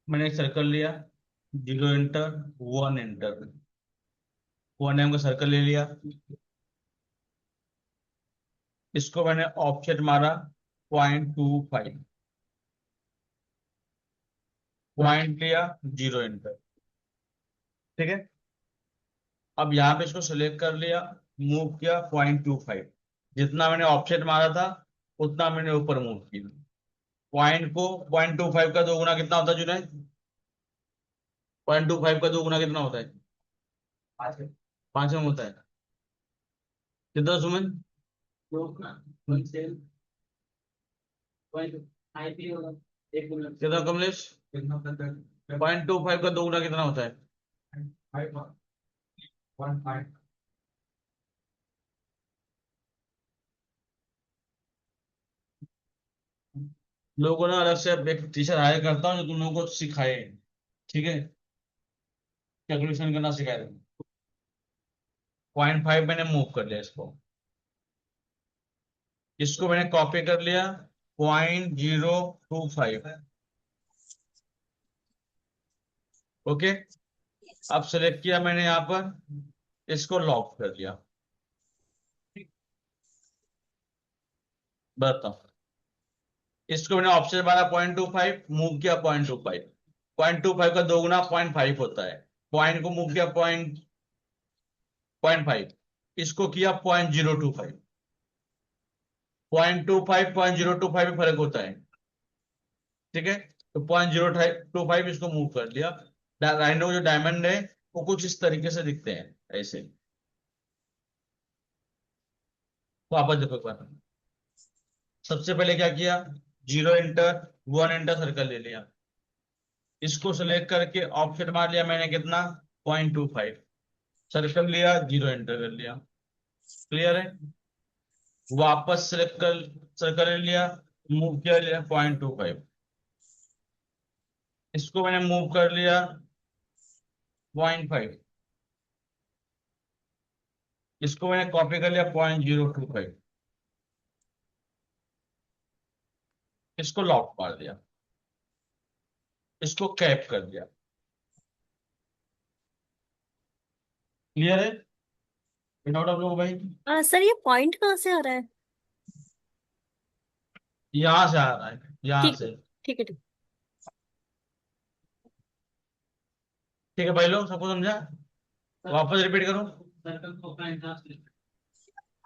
मैंने एक सर्कल लिया, 0 इंटर 1 इंटर, 1 का सर्कल ले लिया। इसको मैंने ऑफसेट मारा 0.25, पॉइंट लिया 0 इंटर। ठीक है। अब यहाँ पे इसको सिलेक्ट कर लिया, मूव किया 0.25, जितना मैंने ऑफसेट मारा था उतना मैंने ऊपर मूव किया। पॉइंट को 0.25 का 2 गुना कितना होता है जुनाइद? 0.25 का 2 गुना कितना होता है? 5 में होता है। कितना सुमन? कितना कमलेश? 0.25 का 2 गुना कितना होता है? लोगों को ना अलग से एक टीचर हायर करता हूँ जो तुम लोगों को सिखाए। ठीक है, कैलकुलेशन करना सिखाए तुम। 0.5 मैंने मूव कर लिया इसको। इसको मैंने कॉपी कर लिया 0.025। ओके। अब सेलेक्ट किया मैंने यहाँ पर, इसको लॉक कर लिया। बताओ, इसको मैंने ऑप्शन मारा 0.25, मूव किया 0.25। 0.25 का 2 गुना 0.5 होता है। पॉइंट को मूव किया 0.5, इसको किया 0.025। 0.25 0.025 में फर्क होता है। ठीक है। तो 0.025 इसको मूव कर लिया। राइनो जो डायमंड है वो कुछ इस तरीके से दिखते हैं, ऐसे। वापस देखो एक बार। सबसे पहले क्या किया? 0 इंटर 1 इंटर सर्कल ले लिया। इसको सेलेक्ट करके ऑप्शन मार लिया मैंने, कितना? 0.25। सर्कल लिया, 0 इंटर कर लिया। क्लियर है? वापस सेलेक्ट कर, सर्कल ले लिया, मूव किया, लिया 0.25। इसको मैंने मूव कर लिया 0.5। इसको मैंने कॉपी कर लिया 0.025। इसको लॉक मार दिया, इसको कैप कर दिया। क्लियर है? डाउट आप लोगों को भाई? सर ये पॉइंट कहाँ से आ रहा है? यहां से आ रहा है, यहां ठीक है, से। ठीक है, ठीक। ठीक है भाई लोग, सबको समझा? वापस रिपीट करो।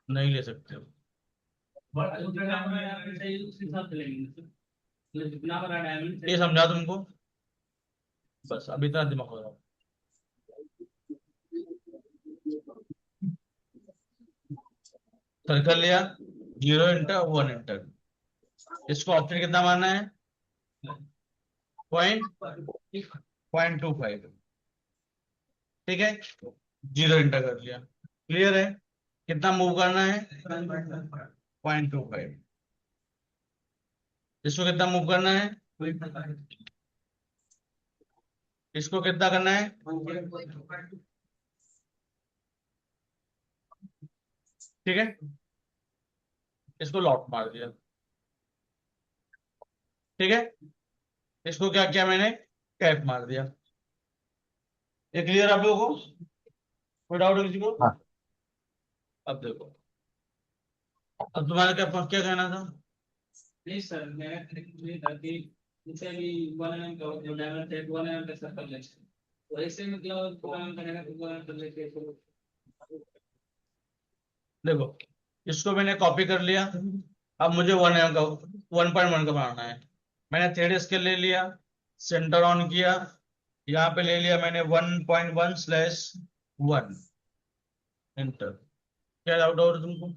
नहीं ले सकते हो। ये समझा तुमको? बस अभी इतना दिमाग लगाओ। सर्कल लिया, 0 इंटर 1 इंटर। इसको ऑप्शन कितना मारना है? 0.25। ठीक है। 0 इंटर कर लिया। क्लियर है? कितना मूव करना है? 0.25। इसको कितना मूव करना है? इसको कितना करना है? ठीक है। इसको लॉक मार दिया। ठीक है। इसको क्या किया मैंने? कैप मार दिया। ये क्लियर आप लोगों को? कोई डाउट है किसी को? हाँ। अब देखो, अब तुम्हारा क्या कहना था? नहीं सर, मेरा ये था कि जैसे अभी 1 mm का जो डायमंड है 1 mm का सर्कल लेंगे, तो ऐसे मतलब 2 mm का है तो 2 mm कर लेके तो देखो, इसको मैंने कॉपी कर लिया। अब मुझे 1 mm का, 1.1 का बनाना है। मैंने थ्रेड स्केल ले लिया, सेंटर ऑन किया, यहाँ पे ले लिया मैंने 1.1/1। एंटर। क्या डाउट हो रहा है तुमको?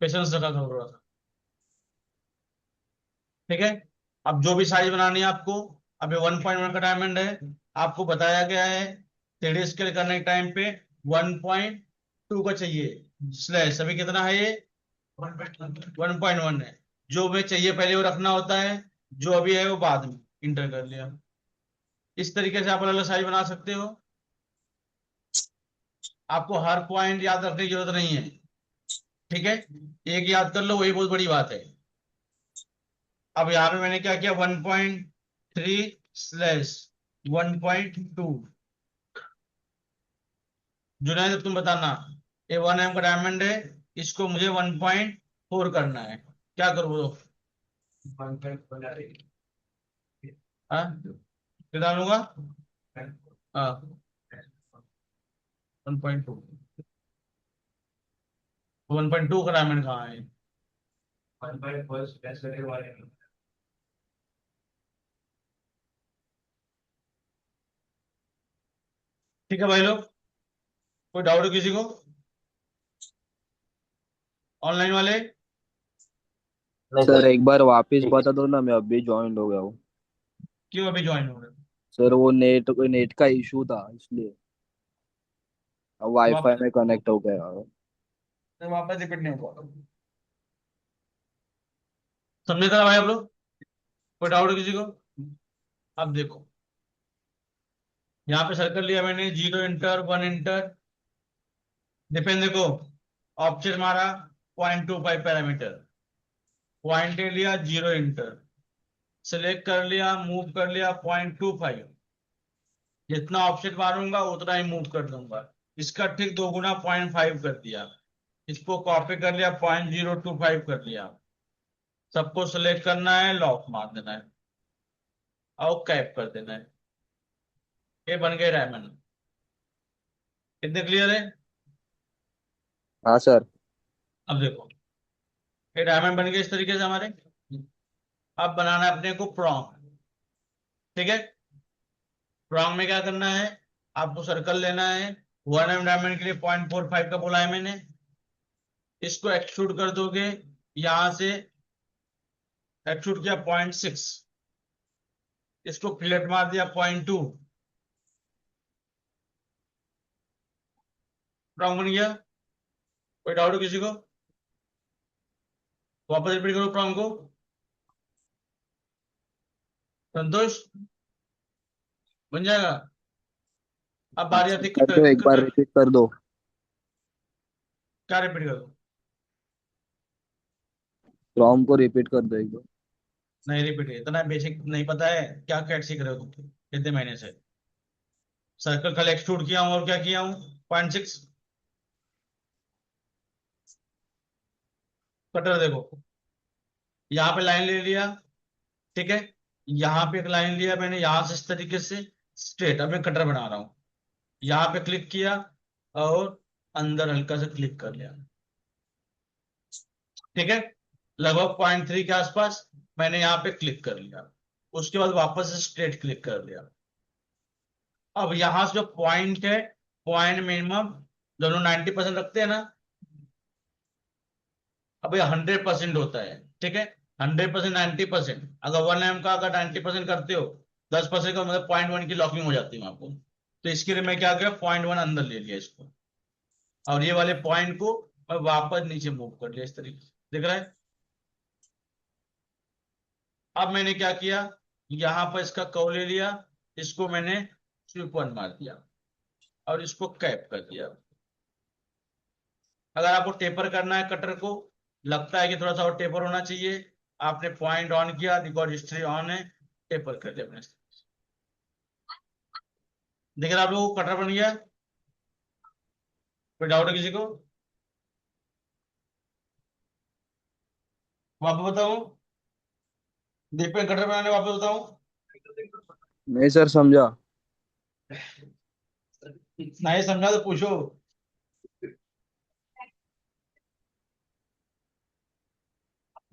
पेशेंस रखा करो थोड़ा सा। ठीक है। अब जो भी साइज बनानी है आपको, अब ये 1.1 का डायमंड है, आपको बताया गया है थ्रेड स्केल करने के टाइम पे 1.2 का चाहिए स्लैश। अभी कितना है ये? 1.1 है। जो हमें चाहिए पहले वो रखना होता है, जो अभी है वो बाद में। इंटर कर लिया। इस तरीके से आप अलग अलग साइज बना सकते हो। आपको हर पॉइंट याद रखने की जरूरत नहीं है। ठीक है, एक याद कर लो वही बहुत बड़ी बात है। अब यहाँ पे मैंने क्या किया, 1.3 स्लैश 1.2। जुनायद अब तुम बताना, ये 1 mm का डायमंड है, इसको मुझे 1.4 करना है, क्या करूँ? हाँ, कितना लूंगा? हाँ, 1.2। 1.2 का डायमंड कहाँ है? ठीक है भाई लोग, कोई डाउट है किसी को, ऑनलाइन वाले? सर एक बार वापस बता दो ना, मैं अभी ज्वाइन हो गया हूँ। क्यों अभी ज्वाइन हो रहे हो? सर वो नेट का इशू था इसलिए। अब वाईफाई वापस में कनेक्ट हो गया। वापस रिपीट नहीं होगा। समझे था भाई आप लोग? कोई डाउट है किसी को? अब देखो, यहाँ पे सर्कल लिया मैंने, 0 इंटर 1 इंटर, डिपेंड देखो, ऑप्शन मारा 0.25 पैरामीटर, पॉइंट लिया 0 इंटर, सिलेक्ट कर लिया, मूव कर लिया 0.25, जितना ऑप्शन मारूंगा उतना ही मूव कर दूंगा, इसका ठीक 2 गुना 0.5 कर दिया, इसको कॉपी कर लिया 0.025 कर लिया, सबको सिलेक्ट करना है, लॉक मार देना है और कैप कर देना है, ये बन गए डायमंड। कितने क्लियर है? हाँ सर। अब देखो, ये डायमंड बन गए इस तरीके से हमारे। अब बनाना है अपने को प्रॉन्ग, ठीक है? प्रॉन्ग में क्या करना है, आपको सर्कल लेना है, 1 mm डायमंड के लिए 0.45 का बोला है मैंने, इसको एक्सट्रूड कर दोगे, यहां से एक्सट्रूड किया 0.6, इसको फिलेट मार दिया 0.2, प्रॉन्ग बन गया। कोई डाउट है किसी को? वापस रिपीट करो प्रॉन्ग को। संतोष, बन जाएगा? अब बारी आती है कर दो, एक बार रिपीट कर दो। क्या रिपीट करो? फ्रॉम को रिपीट कर दो एक बार। नहीं रिपीट, इतना बेसिक नहीं पता है क्या? कैट सीख रहे हो तुम कितने महीने से? सर्कल खाली एक्सट्रूड किया हूं और क्या किया हूं, 0.6। कटर देखो, यहाँ पे लाइन ले लिया, ठीक है, यहाँ पे एक लाइन लिया मैंने, यहां से इस तरीके से स्ट्रेट, अब मैं कटर बना रहा हूं, यहाँ पे क्लिक किया और अंदर हल्का से क्लिक कर लिया, ठीक है, लगभग 0.3 के आसपास मैंने यहाँ पे क्लिक कर लिया, उसके बाद वापस से स्ट्रेट क्लिक कर लिया। अब यहां से जो पॉइंट है, पॉइंट मिनिमम दोनों 90% रखते हैं ना, अब ये 100% होता है, ठीक है, 100% 90%, अगर 1 mm का अगर 90% करते हो, 10% का मतलब 0.1 की लॉकिंग हो जाती है आपको, तो इसके लिए मैं क्या किया, 0.1 अंदर ले लिया इसको, और ये वाले पॉइंट को मैं वापस नीचे मूव कर लिया इस तरीके से, दिख रहा है? अब मैंने क्या किया, यहां पर इसका कर्व ले लिया, इसको मैंने स्वीप वन मार दिया और इसको कैप कर दिया। अगर आपको टेपर करना है कटर को, लगता है कि थोड़ा सा और टेपर होना चाहिए, आपने पॉइंट ऑन किया, रिकॉर्ड हिस्ट्री ऑन है, टेपर कर दिया अपने। देखिए आप लोगों को कटर बन गया। कोई डाउट है किसी को? वापस बताऊं, दीपक कटर बनाने वापस बताऊं? नहीं सर, समझा। नहीं समझा तो पूछो।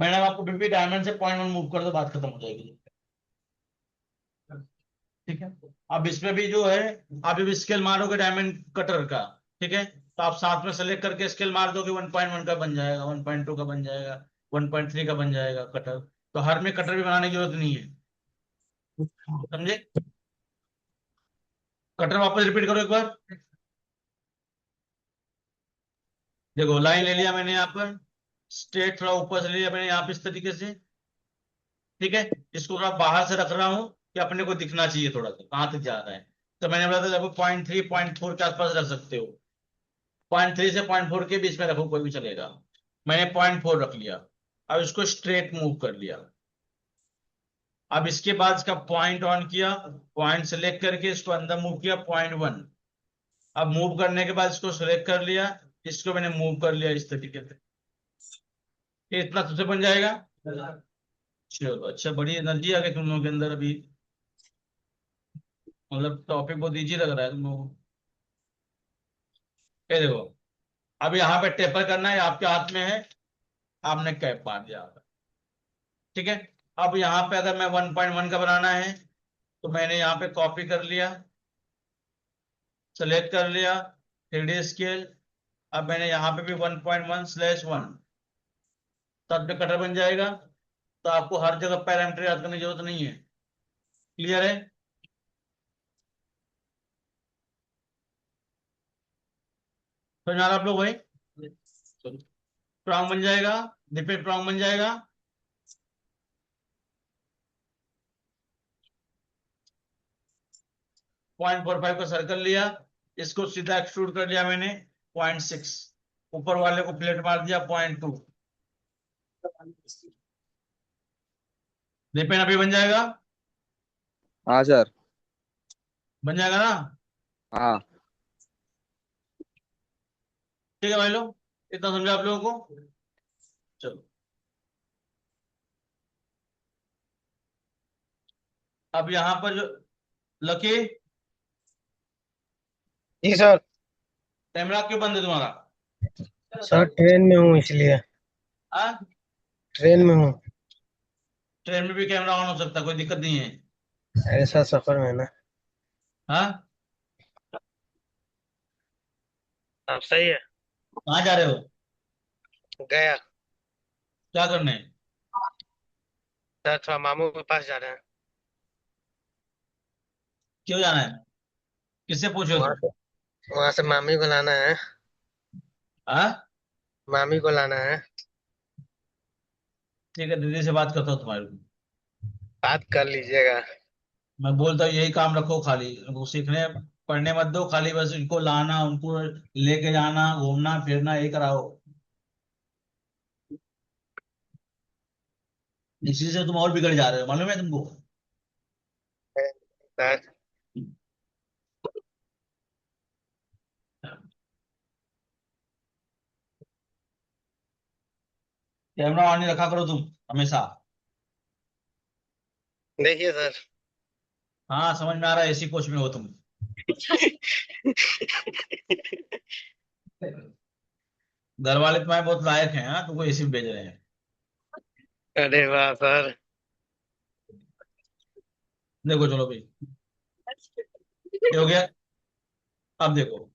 मैंने आपको बीपी डायमंड से 0.1 मूव कर दो, बात खत्म हो जाएगी, ठीक है? अब इसमें भी जो है, आप जब स्केल मारोगे डायमंड कटर का, ठीक है, तो आप साथ में सेलेक्ट करके स्केल मार दोगे, 1.1 का बन जाएगा, 1.2 का बन जाएगा, 1.3 का बन जाएगा कटर, तो हर में कटर भी बनाने की जरूरत नहीं है, समझे? कटर वापस रिपीट करो एक बार। देखो लाइन ले लिया मैंने यहाँ पर, स्ट्रेट थोड़ा ऊपर से ले लिया मैंने यहाँ पे इस तरीके से, ठीक है, इसको थोड़ा बाहर से रख रहा हूँ कि अपने को दिखना चाहिए थोड़ा सा कहाँ तक जा रहा है, तो मैंने बोला था लगभग 0.3 0.4 के आसपास रख सकते हो, 0.3 से 0.4 के बीच में रखो, कोई भी चलेगा, मैंने 0.4 रख लिया। अब इसको स्ट्रेट मूव कर लिया, अब इसके बाद इसका पॉइंट ऑन किया, पॉइंट सेलेक्ट करके इसको अंदर मूव किया, .1। अब मूव करने के बाद इसको सेलेक्ट कर लिया, इसको मैंने मूव कर लिया इस तरीके से, ये इतना तुझसे बन जाएगा। चलो अच्छा, बड़ी एनर्जी आ गई तुम लोगों के अंदर अभी, मतलब टॉपिक बहुत इजी लग रहा है तुम लोगों को। ये देखो, अब यहाँ पे टेपर करना है, आपके हाथ में है, आपने कैप मार दिया यहाँ पे। ठीक है, अब यहाँ पे अगर मैं 1.1 का बनाना है तो मैंने यहाँ पे कॉपी कर लिया, सेलेक्ट कर लिया, 3D स्केल। अब मैंने यहाँ पे भी 1.1/1, तब पे कटर बन जाएगा। तो आपको हर जगह पैरामीटर याद करने की जरूरत नहीं है। क्लियर है? समझ आ रहा आप लोग भाई? स्ट्रॉन्ग बन जाएगा, डिफेक्ट स्ट्रॉन्ग बन जाएगा। .45 का सर्कल लिया, इसको सीधा एक्सट्रूड कर लिया मैंने, 0.6। ऊपर वाले को प्लेट मार दिया, 0.2। डिपेंड अभी बन जाएगा, हाँ सर। बन जाएगा ना? हाँ। ठीक है भाई लोग, इतना समझा आप लोगों को? चलो, अब यहाँ पर जो लकी, जी सर। कैमरा क्यों बंद है तुम्हारा? सर ट्रेन में हूँ इसलिए। हाँ, ट्रेन में हूँ। ट्रेन में भी कैमरा ऑन हो सकता है, कोई दिक्कत नहीं है। ऐसा सफर में ना। हाँ, आप सही है। कहाँ जा रहे हो? गया। क्या करने? सर थोड़ा मामू के पास जा रहे हैं। क्यों जाना है? किससे पूछो वहाँ तुम? से वहाँ से मामी को लाना है। हाँ, मामी को लाना है। ठीक है, दीदी से बात करता हूँ तुम्हारे को। बात कर लीजिएगा। मैं बोलता हूँ यही काम रखो, खाली उनको सीखने पढ़ने मत दो, खाली बस इनको लाना, उनको लेके जाना, घूमना फिरना, यही कराओ। इसी से तुम और बिगड़ जा रहे हो, मालूम है तुमको? सर कैमरा ऑन ही रखा करो तुम हमेशा। देखिए सर। हाँ, समझ में आ रहा है, एसी कोच में हो तुम। घर वाले तुम्हारे बहुत लायक हैं, हाँ, तुमको एसी में भेज रहे हैं। अरे वाह सर। देखो चलो भाई, ये हो गया। अब देखो,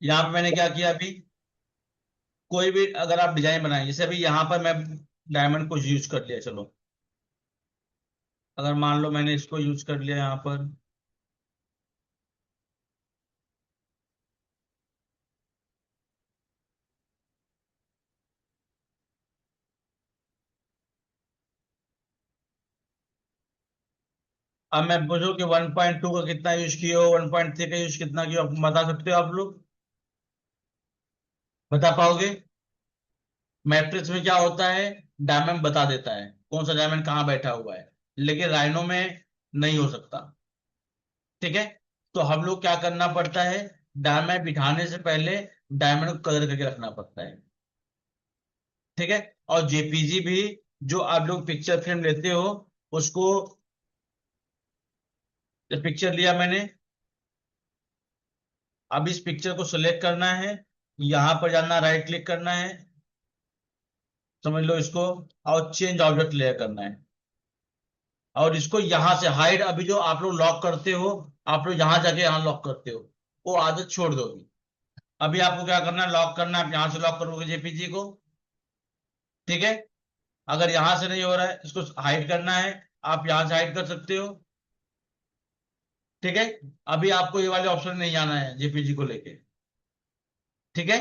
यहाँ पे मैंने क्या किया अभी, कोई भी अगर आप डिजाइन बनाए, जैसे अभी यहाँ पर मैं डायमंड को यूज कर लिया, चलो अगर मान लो मैंने इसको यूज कर लिया यहाँ पर, अब मैं पूछूं कि 1.2 का कितना यूज किया हो, 1.3 का यूज कितना किया, आप बता सकते हो? आप लोग बता पाओगे? मैट्रिक्स में क्या होता है, डायमंड बता देता है कौन सा डायमंड कहाँ बैठा हुआ है, लेकिन राइनो में नहीं हो सकता। ठीक है, तो हम लोग क्या करना पड़ता है, डायमंड बिठाने से पहले डायमंड को कलर करके रखना पड़ता है। ठीक है, और जेपीजी भी, जो आप लोग पिक्चर फ्रेम लेते हो, उसको, पिक्चर लिया मैंने, अब इस पिक्चर को सिलेक्ट करना है, यहां पर जाना, राइट क्लिक करना है, समझ लो इसको, और चेंज ऑब्जेक्ट लेयर करना है, और इसको यहां से हाइड, अभी जो आप लोग लॉक करते हो, आप लोग यहां जाके यहां लॉक करते हो, वो आदत छोड़ दोगे। अभी आपको क्या करना है, लॉक करना है, आप यहां से लॉक करोगे जेपीजी को। ठीक है, अगर यहां से नहीं हो रहा है, इसको हाइड करना है, आप यहां से हाइड कर सकते हो। ठीक है, अभी आपको ये वाले ऑप्शन नहीं आना है जेपीजी को लेके। ठीक है,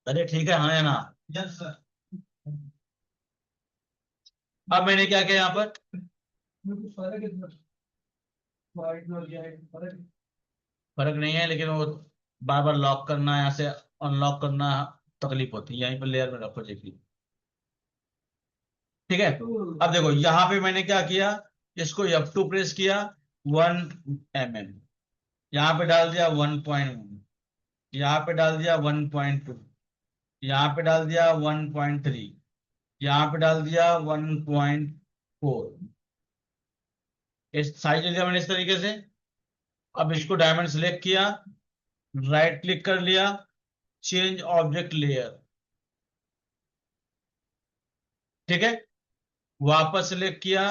अरे ठीक है, हाँ या ना? Yes sir. अब मैंने क्या किया यहाँ पर, फर्क नहीं है, लेकिन वो बार बार लॉक करना, यहाँ से अनलॉक करना तकलीफ होती है, यहीं पर लेयर में रखो जेपी। ठीक है, अब देखो यहां पे मैंने क्या किया, इसको F2 प्रेस किया, 1 mm, यहाँ पे डाल दिया 1.1, यहाँ पे डाल दिया 1.2, यहाँ पे डाल दिया 1.3, यहाँ पे डाल दिया 1.4। इस साइज लिया मैंने इस तरीके से। अब इसको डायमंड सिलेक्ट किया, राइट क्लिक कर लिया, चेंज ऑब्जेक्ट लेयर, ठीक है, वापस सिलेक्ट किया,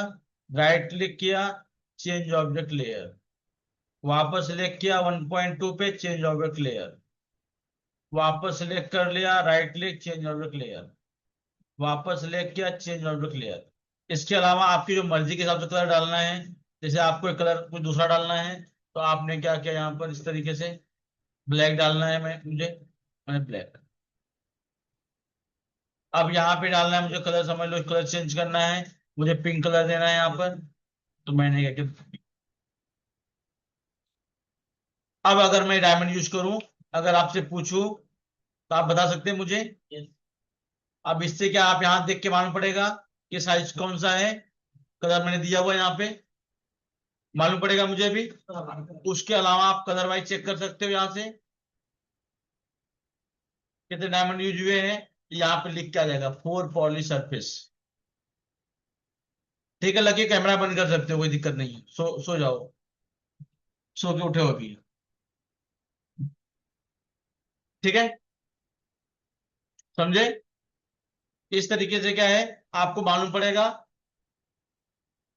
राइट क्लिक किया, चेंज ऑब्जेक्ट लेयर, वापस सिलेक्ट किया 1.2 पे, चेंज ऑब्जेक्ट लेयर, वापस सिलेक्ट कर लिया, right click, change object layer, वापस सिलेक्ट किया, चेंज ऑब्जेक्ट लेयर। इसके अलावा आपकी जो मर्जी के हिसाब से कलर डालना है, जैसे आपको एक कलर कुछ दूसरा डालना है तो आपने क्या किया, यहाँ पर इस तरीके से ब्लैक डालना है, मैंने ब्लैक। अब यहाँ पे डालना है मुझे कलर, समझ लो कलर चेंज करना है, मुझे पिंक कलर देना है यहाँ पर, तो मैंने क्या किया। अब अगर मैं डायमंड यूज करूं, अगर आपसे पूछूं तो आप बता सकते हैं मुझे। अब इससे क्या, आप यहाँ देख के मालूम पड़ेगा कि साइज कौन सा है, कलर मैंने दिया हुआ है यहाँ पे, मालूम पड़ेगा मुझे भी। उसके अलावा आप कलर वाइज चेक कर सकते हो, यहाँ से कितने डायमंड यूज हुए हैं, यहाँ पे लिख के आ जाएगा 4 पॉलिश सरफेस। ठीक है, लगे कैमरा बंद कर सकते हो, कोई दिक्कत नहीं है, सो जाओ, सो के उठे हो अभी। ठीक है, समझे। इस तरीके से क्या है, आपको मालूम पड़ेगा।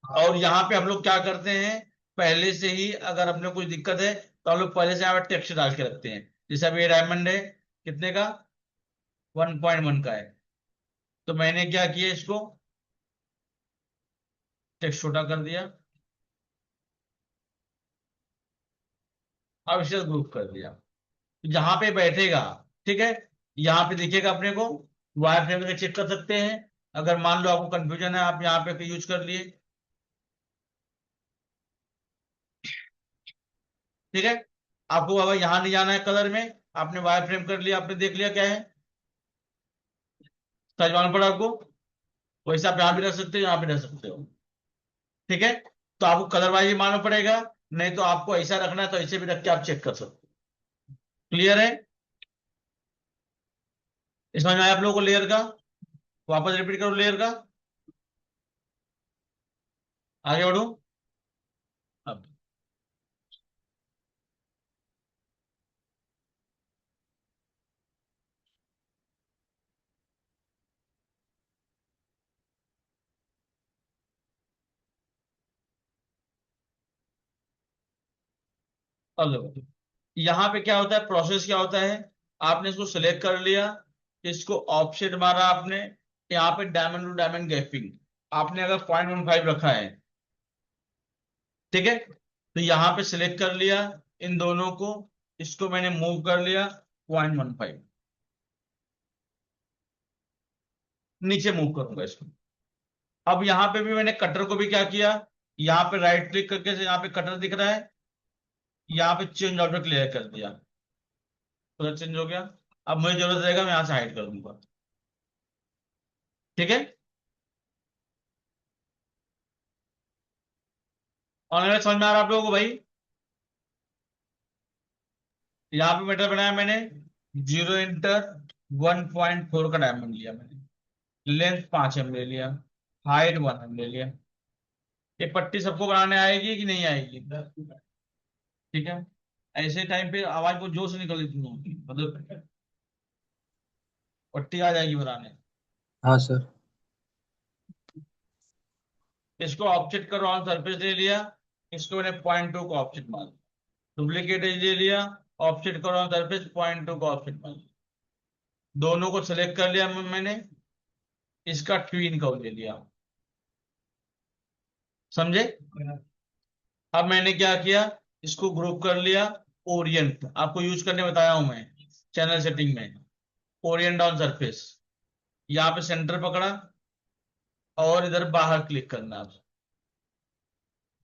और यहाँ पे हम लोग क्या करते हैं, पहले से ही अगर अपने कुछ दिक्कत है तो हम लोग पहले से यहाँ पे टेक्स्ट डाल के रखते हैं। जैसे अभी ये डायमंड है, कितने का, 1.1 का है, तो मैंने क्या किया, इसको टेक्स्ट छोटा कर दिया, अब इसे ग्रुप कर दिया, जहां पे बैठेगा, ठीक है, यहाँ पे दिखेगा अपने को, वायर फ्रेम में चेक कर सकते हैं। अगर मान लो आपको कंफ्यूजन है, आप यहाँ पे यूज कर लिए, ठीक है। आपको अगर यहाँ नहीं जाना है कलर में, आपने वायर फ्रेम कर लिया, आपने देख लिया क्या है, समझ मालूम पड़ा आपको, वैसे आप यहाँ भी रख सकते हो, यहाँ भी रख सकते हो, ठीक है। तो आपको कलर वाइज भी मालूम पड़ेगा, नहीं तो आपको ऐसा रखना है तो ऐसे भी रख के आप चेक कर सकते हो। क्लियर है, समझ में आया आप लोगों को लेयर का। वापस रिपीट करो लेयर का, आगे बढ़ो। अब हेलो, यहाँ पे क्या होता है, प्रोसेस क्या होता है, आपने इसको सिलेक्ट कर लिया, इसको ऑफसेट मारा आपने, यहाँ पे डायमंड टू डायमंड गैपिंग आपने अगर 0.15 रखा है, ठीक है, तो यहाँ पे सिलेक्ट कर लिया इन दोनों को, इसको मैंने मूव कर लिया 0.15, नीचे मूव करूंगा इसको। अब यहाँ पे भी मैंने कटर को भी क्या किया, यहाँ पे राइट क्लिक करके से यहाँ पे कटर दिख रहा है, यहाँ पे चेंज ऑब्जेक्ट लेयर कर दिया, कलर चेंज हो गया। अब मुझे जरूरत रहेगा मैं यहाँ से हाइड कर दूंगा, ठीक है। और समझ में आ रहा है आप लोगों को भाई। यहाँ पे मीटर बनाया मैंने, 0 इंटर 1.4 का डायमंड लिया मैंने, लेंथ 5 mm ले लिया, हाइट 1 mm ले लिया। ये पट्टी सबको बनाने आएगी कि नहीं आएगी, ठीक है। ऐसे टाइम पे आवाज को जोर से निकल रही होगी, मतलब पट्टी आ जाएगी बनाने। हाँ सर। इसको ऑब्जेक्ट का राउंड सरफेस ले लिया, इसको मैंने 0.2 का ऑब्जेक्ट मान, डुप्लीकेट एज ले लिया, ऑब्जेक्ट का राउंड सरफेस 0.2 का ऑब्जेक्ट मान, दोनों को सिलेक्ट कर लिया मैंने, इसका ट्वीन का ले लिया, समझे। अब मैंने क्या किया, इसको ग्रुप कर लिया, ओरिएंट आपको यूज करने बताया हूं मैं चैनल सेटिंग में, ओरिएंट ऑन सरफेस, यहाँ पे सेंटर पकड़ा और इधर बाहर क्लिक करना है।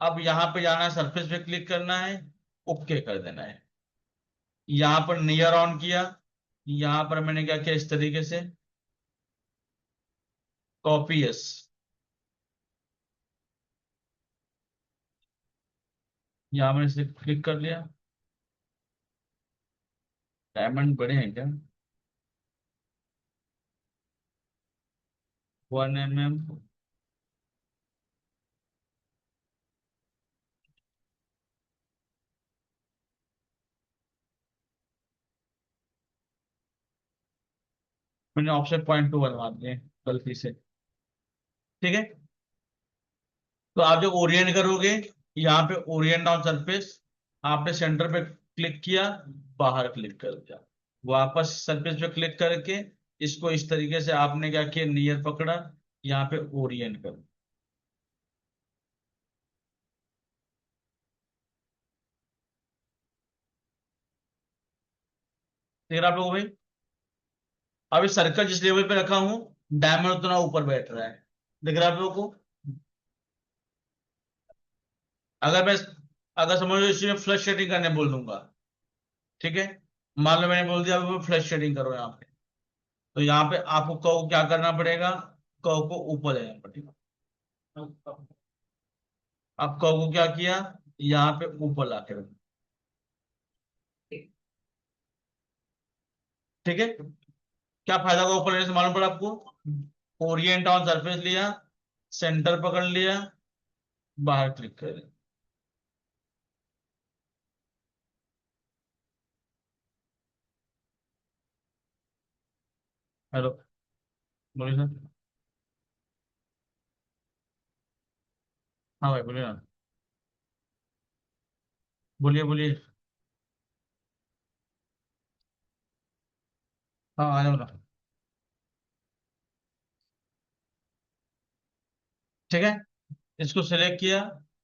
अब यहाँ पे जाना है, सरफेस पे क्लिक करना है, ओके कर देना है। यहाँ पर नियर ऑन किया, यहाँ पर मैंने क्या किया, इस तरीके से कॉपी यस, यहाँ मैंने इसे क्लिक कर लिया। डायमंड बड़े हैं क्या? 1 mm। मैंने ऑप्शन .2 बनवा दिए गलती से। ठीक है, तो आप जब ओरिएंट करोगे, यहाँ पे ओरिएंट ऑन सरफेस, आपने सेंटर पे क्लिक किया, बाहर क्लिक कर दिया, वापस सरफेस पे क्लिक करके इसको इस तरीके से आपने क्या किया, नियर पकड़ा, यहाँ पे ओरिएंट कर। देख रहे आप लोग भाई? अब इस सर्कल जिस लेवल पे रखा हूं, डायमंड उतना ऊपर बैठ रहा है। देख रहे आप लोगों को? अगर मैं अगर समझ लो इसमें फ्लश शेडिंग करने बोल दूंगा, ठीक है, मान लो मैंने बोल दिया अब फ्लश शेडिंग करो यहाँ पे, तो यहाँ पे आपको कर्व क्या करना पड़ेगा, कर्व को ऊपर लेना पड़ेगा। अब कर्व को क्या किया, यहाँ पे ऊपर ला के रखो। ठीक है, क्या फायदा होगा ऊपर लेने से मालूम पड़ा आपको? ओरिएंट ऑन सरफेस लिया, सेंटर पकड़ लिया, बाहर क्लिक कर दिया। हेलो, बोलिए सर। हाँ भाई बोलिए ना, बोलिए बोलिए। हाँ आ जाओ ना। ठीक है, इसको सिलेक्ट किया।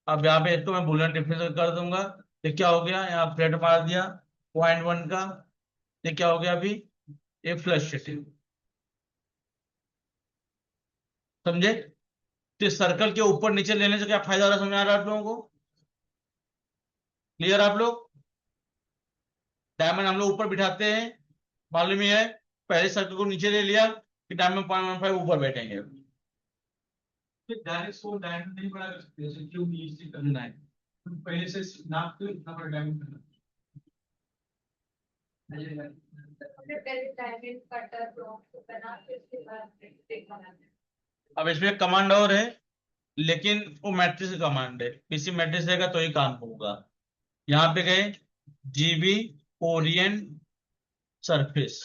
अब यहाँ पे इसको मैं बुलेट डिफरेंस कर दूंगा। ये क्या हो गया, यहाँ फ्लैट मार दिया .1 का। ये क्या हो गया अभी, ये फ्लश शेडिंग। समझे? तो सर्कल के ऊपर नीचे लेने से क्या फायदा हो रहा है, समझ आ रहा है आप लोगों को? क्लियर आप लोग? डायमंड हम लोग ऊपर बिठाते हैं, मालूम ही है। पहले सर्कल को नीचे ले लिया, फिर डायमंड .15 ऊपर बैठेंगे। डायरेक्ट सो डायमंड नहीं बड़ा कर सकते, जैसे क्यों इजी करना है, तो पहले से नाप के इतना बड़ा डायमंड करना अब इसमें कमांड और है, लेकिन वो मैट्रिक्स कमांड है, पीसी मैट्रिक्स रहेगा तो ही काम होगा। यहाँ पे गए, जीबी ओरिएंट सरफेस।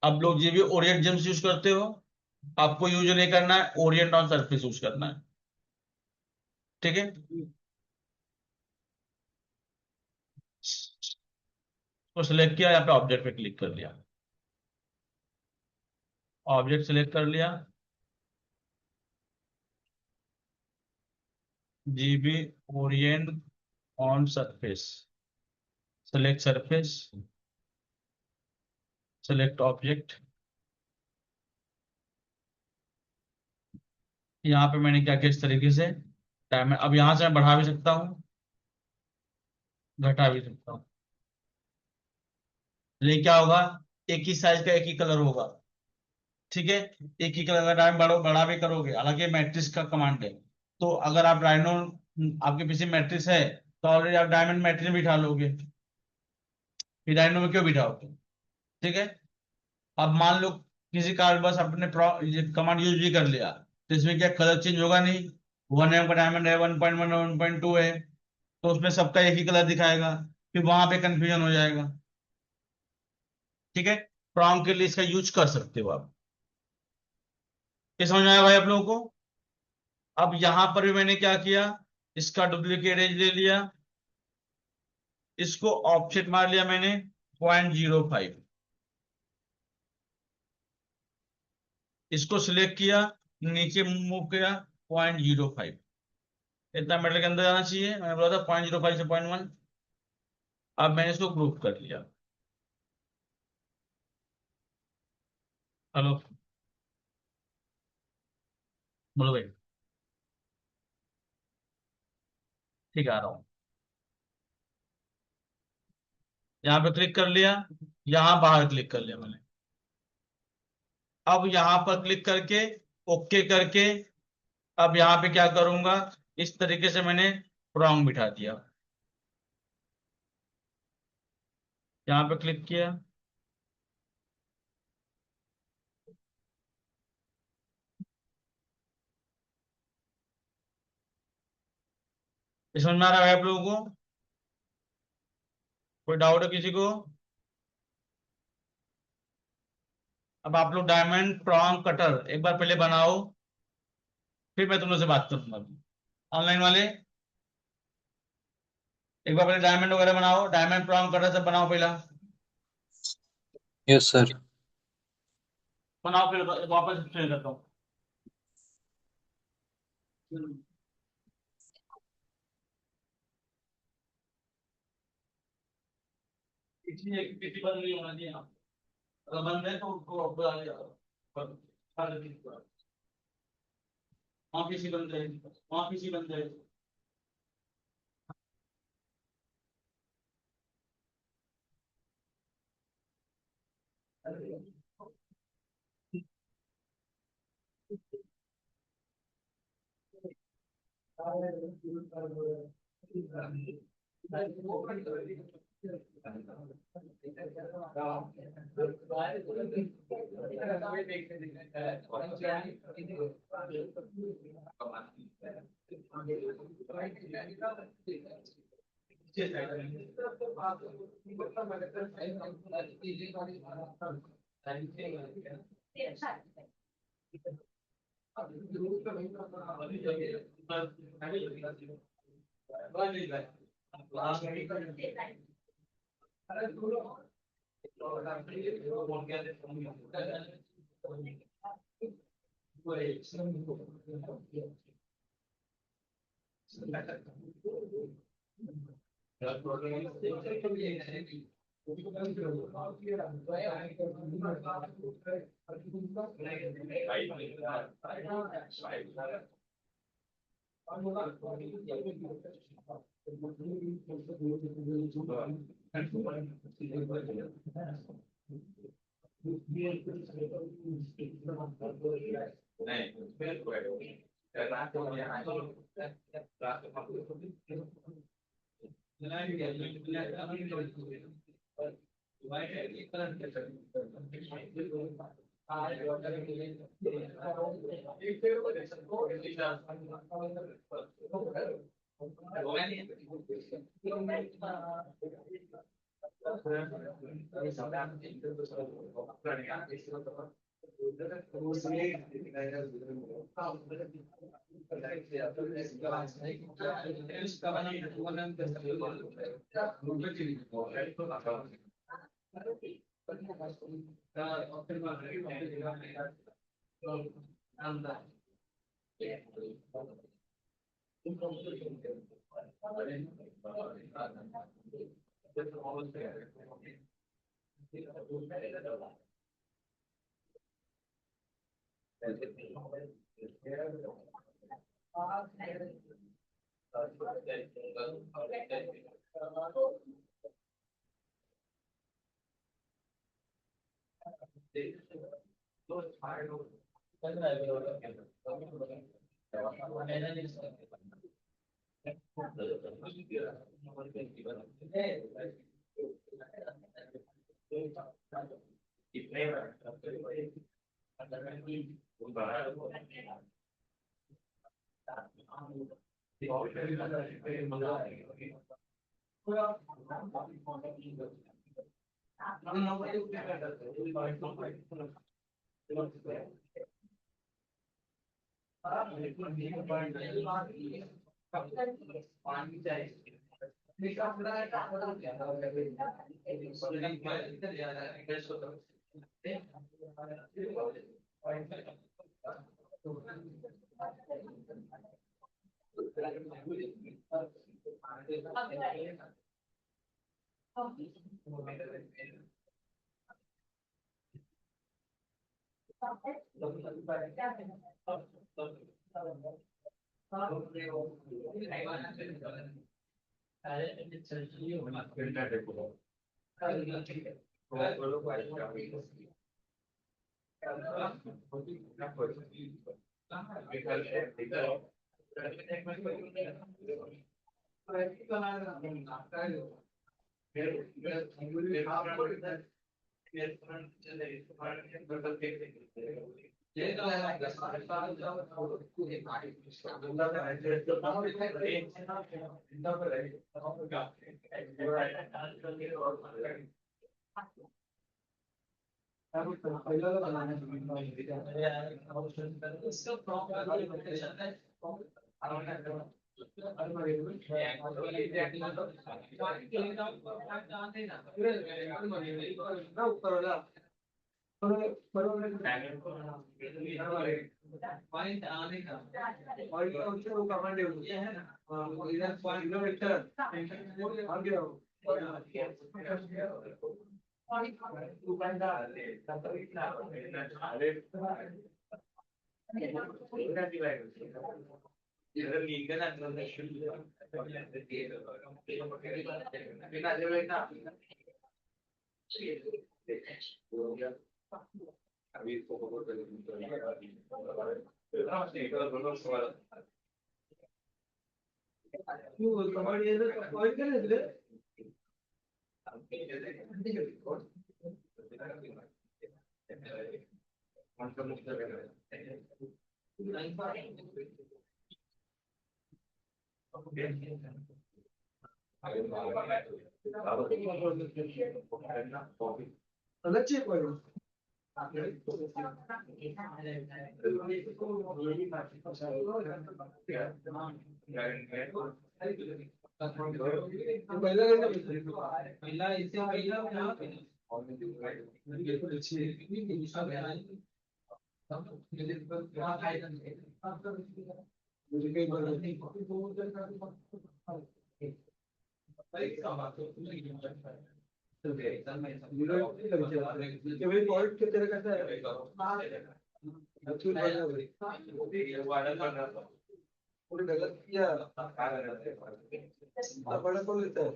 अब लोग जीबी ओरिएंट जेम्स यूज करते हो, आपको यूज नहीं करना है, ओरिएंट ऑन सरफेस यूज करना है। ठीक है, तो सिलेक्ट किया, यहाँ पे ऑब्जेक्ट पे क्लिक कर लिया, ऑब्जेक्ट सिलेक्ट कर लिया, GB Orient on surface, select surface, select object. यहाँ पे मैंने क्या किया, इस तरीके से डायमंड। अब यहाँ से मैं बढ़ा भी सकता हूँ, घटा भी सकता हूँ, लेकिन क्या होगा, एक ही साइज का एक ही कलर होगा। ठीक है, एक ही कलर का डायमंड बड़ा भी करोगे, हालांकि मैट्रिक्स का कमांड है। तो अगर आप राइनो, आपके पीछे मैट्रिक्स है, तो ऑलरेडी आप डायमंड मैट्रिक्स में बिठा लोगे, फिर राइनो में क्यों बिठाओगे? ठीक है, अब मान लो किसी कारण बस अपने कमांड यूज भी कर लिया, तो इसमें क्या कलर चेंज होगा नहीं। 1 mm का डायमंड है, 1.1 1.2 है, तो उसमें सबका एक ही कलर दिखाएगा, फिर वहां पे कंफ्यूजन हो जाएगा। ठीक है, प्रॉम्प्ट के लिए इसका यूज कर सकते हो आप। ये समझ में आया भाई आप लोगों को? अब यहां पर भी मैंने क्या किया, इसका डुप्लीकेट एज ले लिया, इसको ऑफसेट मार लिया मैंने 0.05, इसको सिलेक्ट किया, नीचे मूव किया 0.05। इतना मेटल के अंदर जाना चाहिए, मैंने बोला था 0.05 से 0.1। अब मैंने इसको ग्रुप कर लिया। हेलो, बोलो भाई। ठीक है, आ रहा हूँ। यहाँ पे क्लिक कर लिया, यहाँ बाहर क्लिक कर लिया मैंने। अब यहाँ पर क्लिक करके ओके करके, अब यहाँ पे क्या करूंगा, इस तरीके से मैंने प्रॉन्ग बिठा दिया, यहाँ पे क्लिक किया, समझ में आ रहा है आप लोगों को? कोई डाउट है किसी को? अब आप लोग डायमंड प्रॉन्ग कटर एक बार पहले बनाओ, फिर मैं तुम लोग से बात करूंगा। ऑनलाइन वाले एक बार पहले डायमंड वगैरह बनाओ, डायमंड प्रॉन्ग कटर सब बनाओ पहला। Yes sir. बनाओ फिर वापस शेयर करता हूँ। इसलिए किसी बंद नहीं होना चाहिए, अगर बंद है तो उसको बुला लिया, वहाँ किसी बंद है, वहाँ किसी बंद है। पॉइंट आने का पॉइंट का उससे वो कमांड है ये है ना इधर पॉइंट इधर वेक्टर आगे आओ तू बंदा इधर लीगल अंदर बिना देवे ना अभी इसको बहुत क्यों कमांड ये पॉइंट कर दे अलग चीज पॉइंट पहला इससे पॉइंट की तरह कैसा है पूरी गलत किया बड़ा कौन लेता है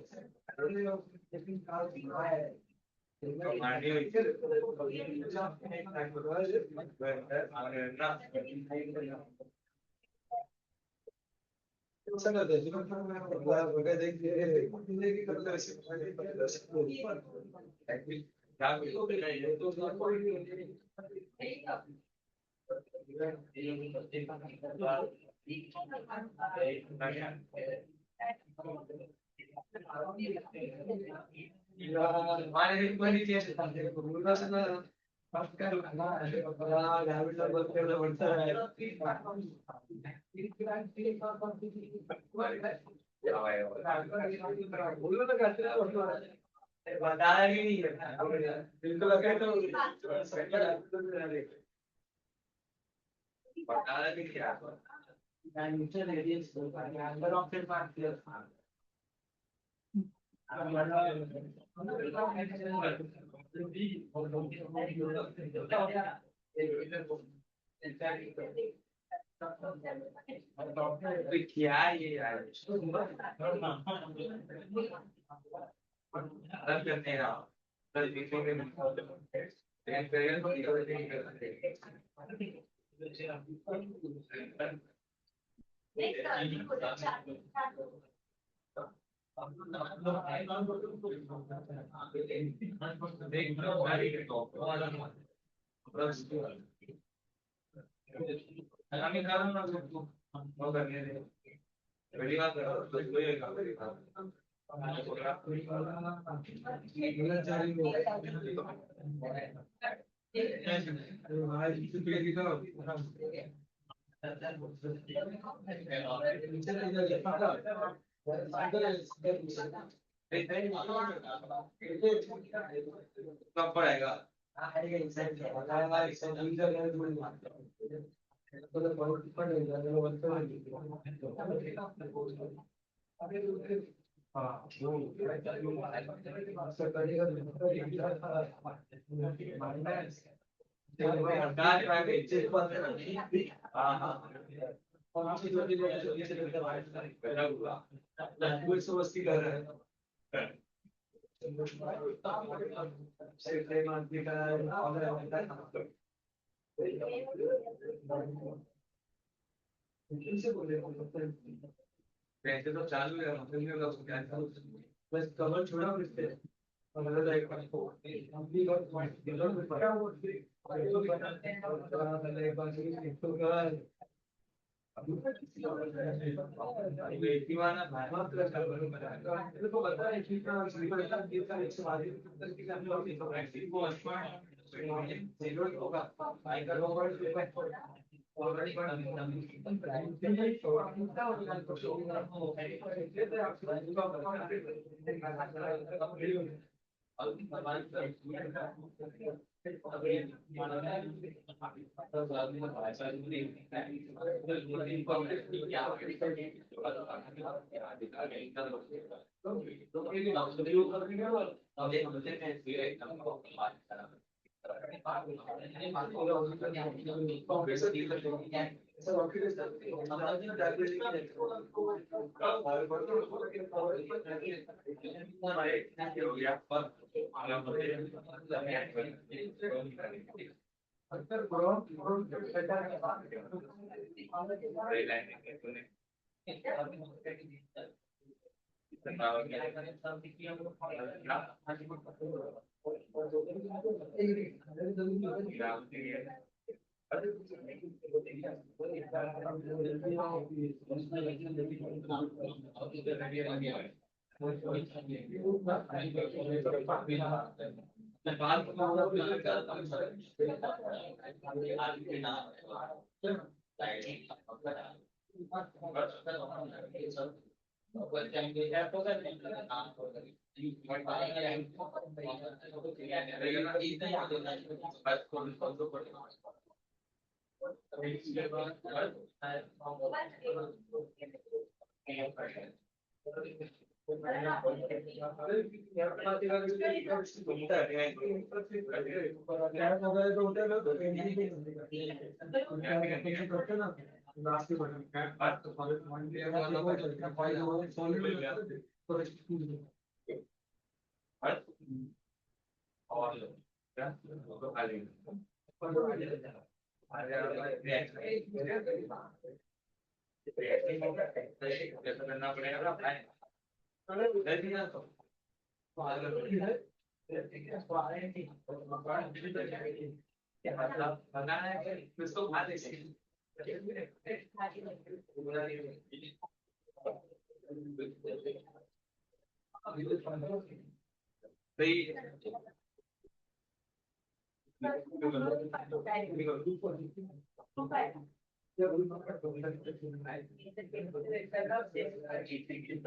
बताया भी नहीं है बिल्कुल बताया भी क्या डायमेंशन रेडियस अंदर ऑफ फिर बात क्लियर क्या ये यार अलग करते हैं आप कब पड़ेगा वैसे तो चालू है मतलब नहीं होगा क्या चालू बस कवर छोड़ा और इससे मतलब एक बार को अभी बात पॉइंट दिलो में पड़ा वो बताते हैं और एक बार एक तो क्या अभी दीवाना भारत का चालू बनाया तो बता है कि का श्रीलंका देश का 122 की जाने वाली वो जीरो होगा आएगा ओवर ऑलरेडी करना पड़ेगा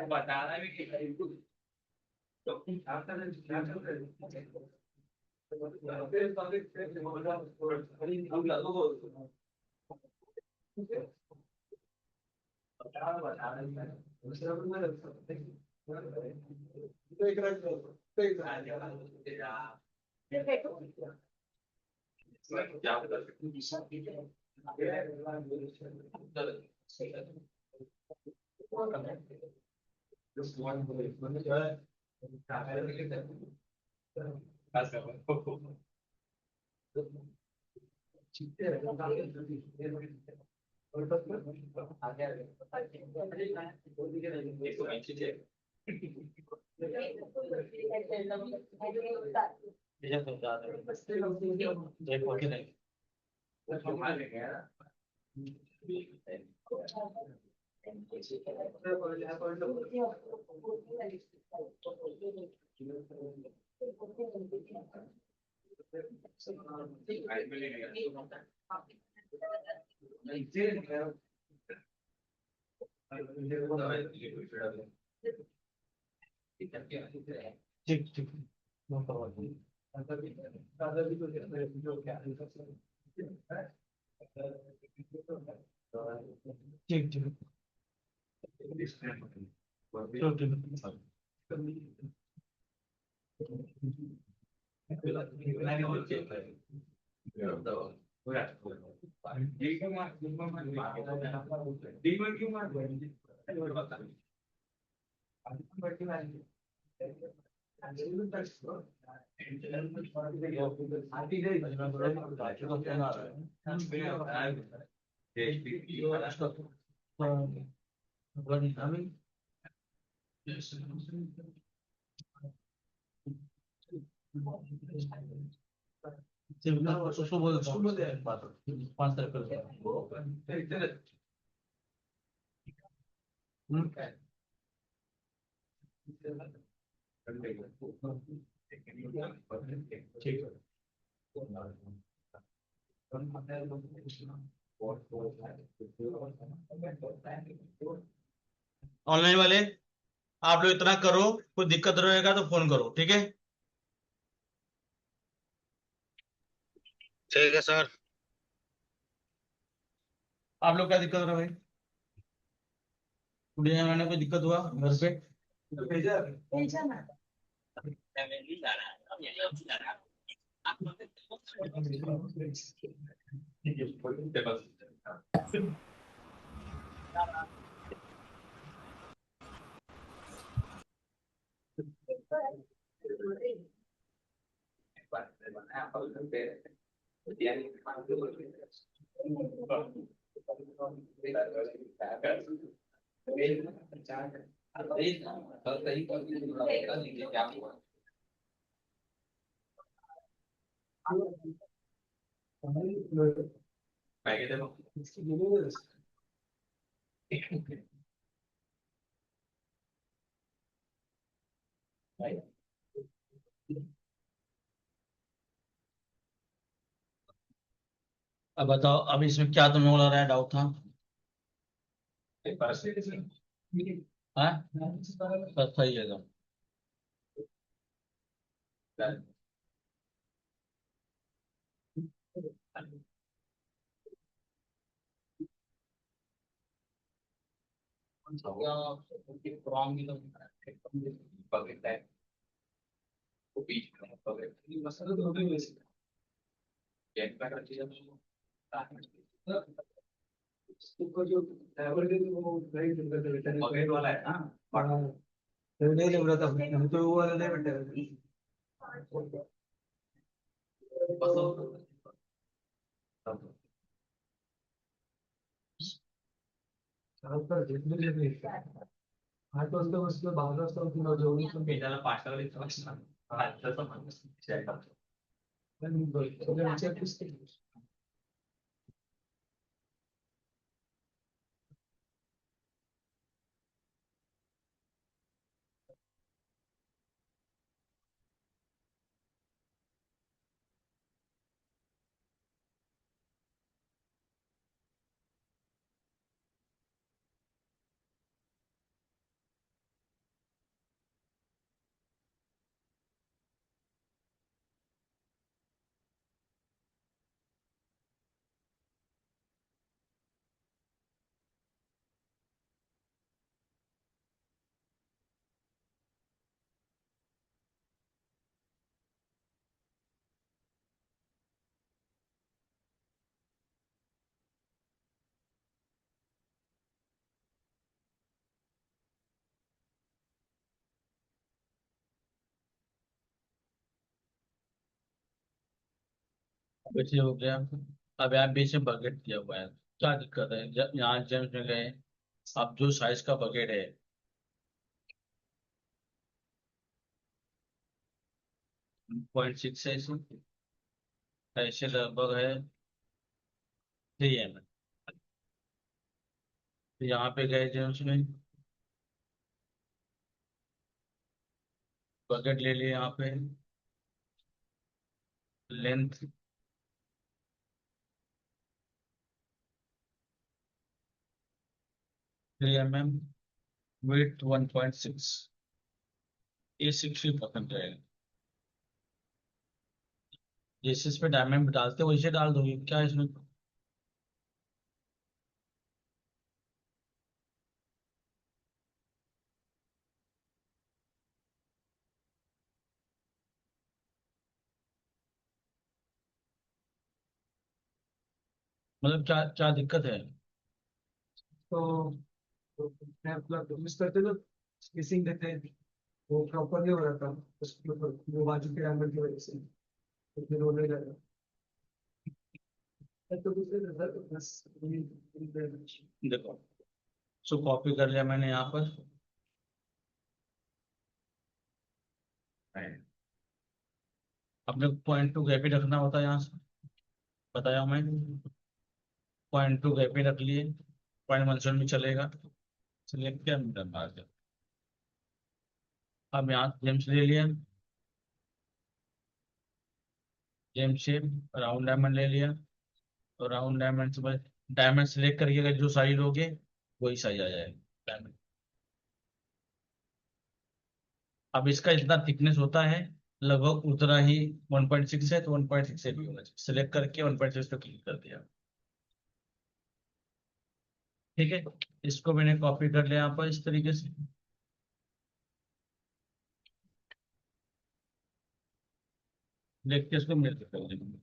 बताना भी ठीक ठीक नो प्रॉब्लम ठीक ठीक उसको बोल पाँच सर्कल। ठीक है। ऑनलाइन वाले आप लोग इतना करो, कोई दिक्कत रहेगा तो फोन करो, ठीक है। ठीक है सर। आप लोग क्या दिक्कत हो रहा है भाई? डिजाइन बनाने में कोई दिक्कत हुआ घर पे? भेजा ना। अब बताओ, अब इसमें क्या तुम्हें लग रहा है, डाउट था? हाँ सर सही है तो। पॉकेट वाला है ना, नहीं लग रहा था हमको, वो वाला नहीं बेटा। हाँ तो उसको बाहर उसको जो भी तुम भेजा ना, 5 वैसे हो गया। अब यहाँ बीच में बकेट दिया हुआ है, क्या दिक्कत है? यहाँ जेम्स में गए, अब जो साइज का बकेट है 0.6 है, ऐसे लगभग है 3 mm। तो यहाँ पे गए जेम्स में, बकेट ले लिए, यहाँ पे लेंथ 3 mm, वेट 1.6, ये 60% रहेगा। जैसे इस पे डायमंड डालते हो वैसे डाल दोगे क्या इसमें? मतलब क्या क्या दिक्कत है? तो मैं अपना कोशिश करते तो स्पेसिंग देते हैं, वो प्रॉपर नहीं हो रहा था उसके ऊपर, वो बाजू के एंगल की वजह से तो फिर होने लगा। तो दूसरे नजर तो बस देखो, सो कॉपी कर लिया मैंने यहाँ पर, अपने पॉइंट टू गैप ही रखना होता है, यहाँ से बताया मैं। पॉइंट टू गैप ही रख लिए, पॉइंट मंसूर में चलेगा। चलिए क्या मीटर आ गया। अब यहाँ जेम्स ले लिया, जेम्स शेप राउंड डायमंड ले लिया, और राउंड डायमंड से बस डायमंड सेलेक्ट करके अगर जो साइज लोगे वही साइज आ जाएगा डायमंड। अब इसका इतना थिकनेस होता है, लगभग उतना ही 1.6 है, तो 1.6 से भी होना चाहिए। सेलेक्ट करके 1.6 पे क्लिक कर दिया। ठीक है, इसको मैंने कॉपी कर लिया यहाँ पर इस तरीके से। लिख के इसको मेरे कर देंगे।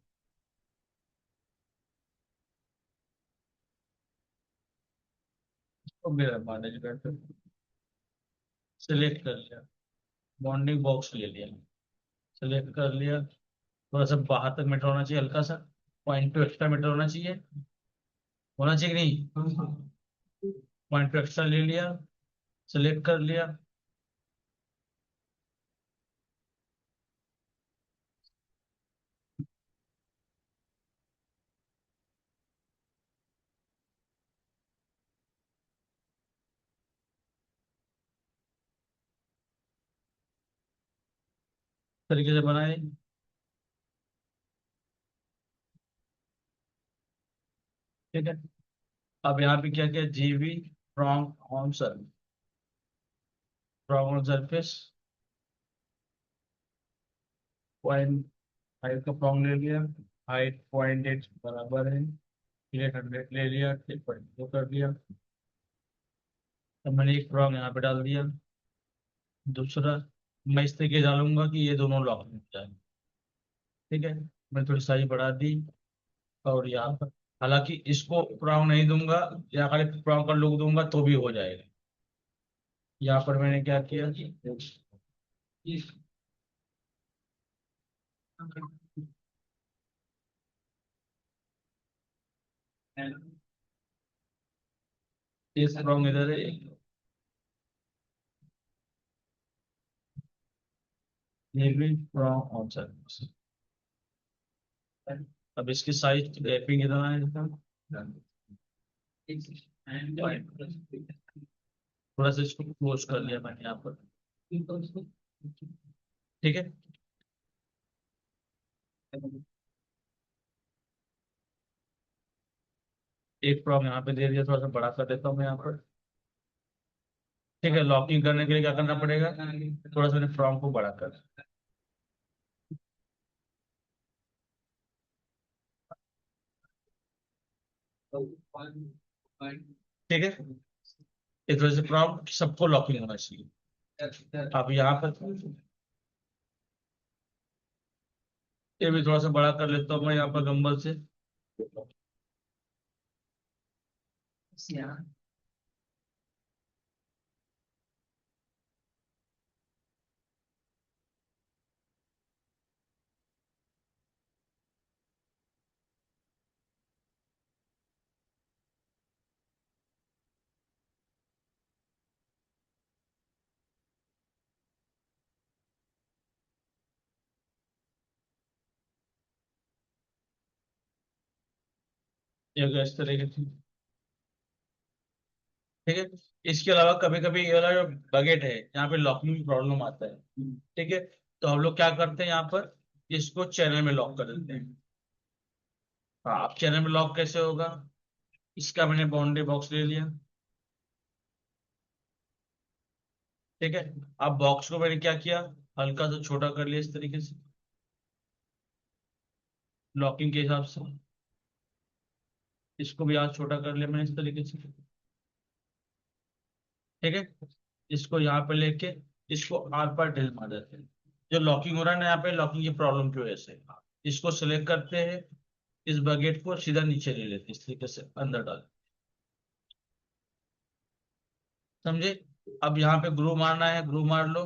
तो मेरा मैनेजमेंट सेलेक्ट कर लिया, बॉन्डिंग बॉक्स ले लिया, सेलेक्ट कर लिया। थोड़ा सा बाहर तक मीटर होना चाहिए, हल्का सा पॉइंट टू एक्स्ट्रा मीटर होना चाहिए, होना चाहिए कि नहीं। पॉइंट टू एक्स्ट्रा ले लिया, सेलेक्ट कर लिया। तरीके से बनाए। ठीक है, अब यहाँ पे क्या किया, जीवी from on sir, from on surface point 5 का फ्रॉम ले लिया, हाइट 0.8 बराबर है, 100 ले लिया, 3.2 कर दिया। अब मैंने एक फ्रॉम यहाँ पे डाल दिया। दूसरा मैं इस तरीके डालूंगा कि ये दोनों लॉक हो जाए। ठीक है, मैं थोड़ी साइज बढ़ा दी, और यहाँ पर हालांकि इसको फ्रॉम नहीं दूंगा, या खाली फ्रॉम का लुक दूंगा तो भी हो जाएगा। यहाँ पर मैंने क्या किया, इस फ्रॉम इधर है, ये भी फ्रॉम ऑन सर्विस। अब इसकी साइज रैपिंग कितना है इसका, थोड़ा सा इसको क्लोज कर लिया मैंने यहाँ पर। ठीक है, एक फ्रॉम यहाँ पे दे दिया, थोड़ा सा बड़ा कर देता हूँ मैं यहाँ पर। ठीक है, लॉकिंग करने के लिए क्या करना पड़ेगा, थोड़ा सा मैंने फ्रॉम को बड़ा कर। ठीक है, इस वजह से फ्रॉम सबको लॉकिंग होना चाहिए। अब यहाँ पर ये भी थोड़ा सा बड़ा कर लेता हूँ मैं यहाँ पर गम्बल से। ये अगर इस तरीके से। ठीक है, इसके अलावा कभी कभी ये वाला जो बकेट है, यहाँ पे लॉकिंग में प्रॉब्लम आता है। ठीक है, तो हम लोग क्या करते हैं यहाँ पर, इसको चैनल में लॉक कर देते हैं। हाँ, अब चैनल में लॉक कैसे होगा, इसका मैंने बाउंड्री बॉक्स ले लिया। ठीक है, अब बॉक्स को मैंने क्या किया, हल्का सा छोटा कर लिया इस तरीके से, लॉकिंग के हिसाब से। इसको भी आज छोटा कर लिया मैंने इस तरीके से। ठीक है, इसको यहाँ पे लेके इसको आर पार ड्रिल मार देते हैं। जो लॉकिंग हो रहा है ना यहाँ पे, लॉकिंग की प्रॉब्लम की वजह से इसको सिलेक्ट करते हैं, इस बकेट को सीधा नीचे ले लेते हैं, इस तरीके से अंदर डाल, समझे। अब यहाँ पे ग्रू मारना है, ग्रू मार लो।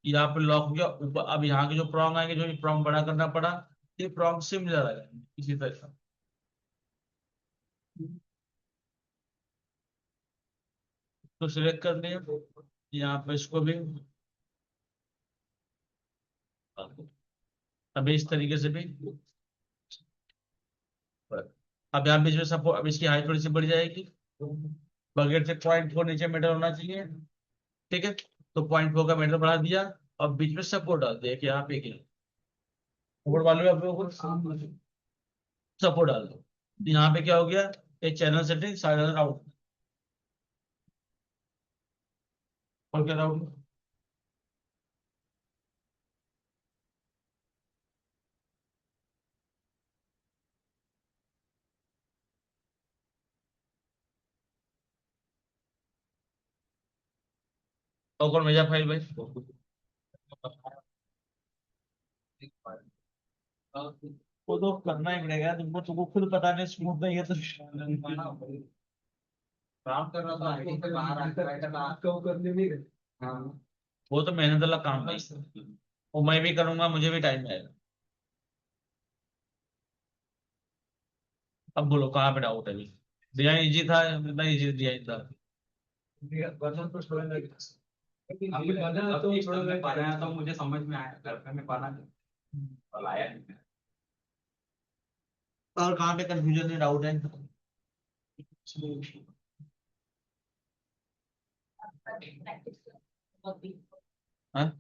यहाँ पे लॉक हो गया ऊपर। अब यहाँ के जो प्रॉन्ग आएंगे, जो प्रॉन्ग बड़ा करना पड़ा, ये प्रॉन्ग सिमिलर आएगा इसी तरह। तो सिलेक्ट कर लिया, यहाँ पे इसको भी अभी इस तरीके से भी, अब यहाँ बीच में सपोर्ट, अब इसकी हाइट थोड़ी सी बढ़ जाएगी, बगैर से 0.4 नीचे मीटर होना चाहिए। ठीक है, तो 0.4 का मीटर बढ़ा दिया, और बीच में सपोर्ट डाल दिया कि यहाँ पे सपोर्ट वाले में आपको सपोर्ट डाल दो, तो यहाँ पे क्या हो गया, एक चैनल सेटिंग साइड आउट, और क्या आउट, और कौन भेजा फाइल भाई, वो तो करना ही पड़ेगा तुमको, तुमको खुद पता नहीं स्मूथ नहीं है तो काम कर रहा था आईटी से बाहर आके बैठा था आपको करने नहीं रहे। हाँ वो तो मेहनत वाला काम भाई, वो मैं भी करूंगा, मुझे भी टाइम आएगा। अब बोलो कहाँ पे डाउट है अभी, डिजाइन इजी था, इतना इजी डिजाइन था। बना तो थोड़ा लगे अभी बना तो थोड़ा मैं बनाया तो मुझे समझ में आया घर पे मैं बना और आया नहीं। और कहाँ पे कंफ्यूजन है, डाउट है, हाँ?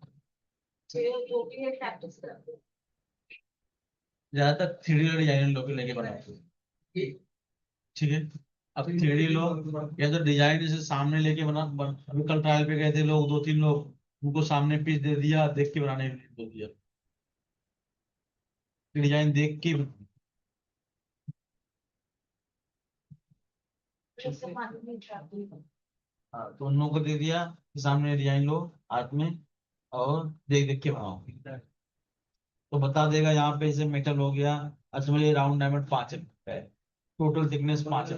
ज्यादातर 3D डिजाइन लोग लेके बनाते हैं। ठीक है, अब 3D लोग या तो डिजाइन जैसे सामने लेके अभी कल ट्रायल पे गए थे लोग, 2-3 लोग, उनको सामने पीस दे दिया, देख के बनाने के लिए बोल दिया, डिजाइन देख के। हाँ, तो उन लोगों को दे दिया कि सामने डिजाइन लो हाथ में, और देख देख के बनाओ, तो बता देगा यहाँ पे जैसे मेटल हो गया, अच्छा मुझे राउंड डायमंड 5 है, टोटल थिकनेस 5 है,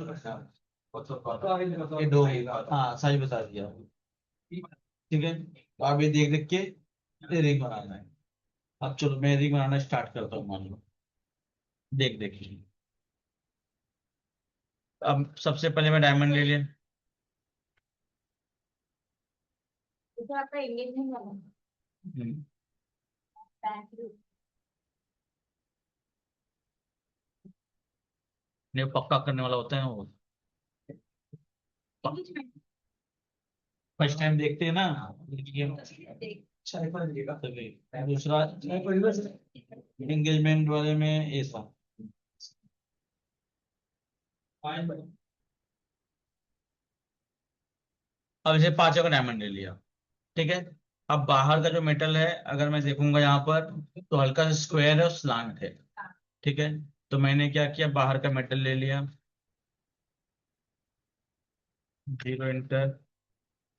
ये दो, हाँ साइज बता दिया। ठीक है, तो आप ये देख देख के रिंग बनाना है। अब चलो मैं रिंग बनाना स्टार्ट करता हूँ, मान लो देख देख के। अब सबसे पहले मैं डायमंड ले लिया, आपका इंग्लिश नहीं वाला हम्म, ये पक्का करने वाला होता है वो, फर्स्ट टाइम देखते हैं ना, ये दूसरा एंगेजमेंट वाले में ऐसा। अब इसे 5 का डायमंड ले लिया। ठीक है, अब बाहर का जो मेटल है अगर मैं देखूंगा यहाँ पर, तो हल्का सा स्क्वायर है और स्लांट है। ठीक है, तो मैंने क्या किया, बाहर का मेटल ले लिया, 0 इंटर।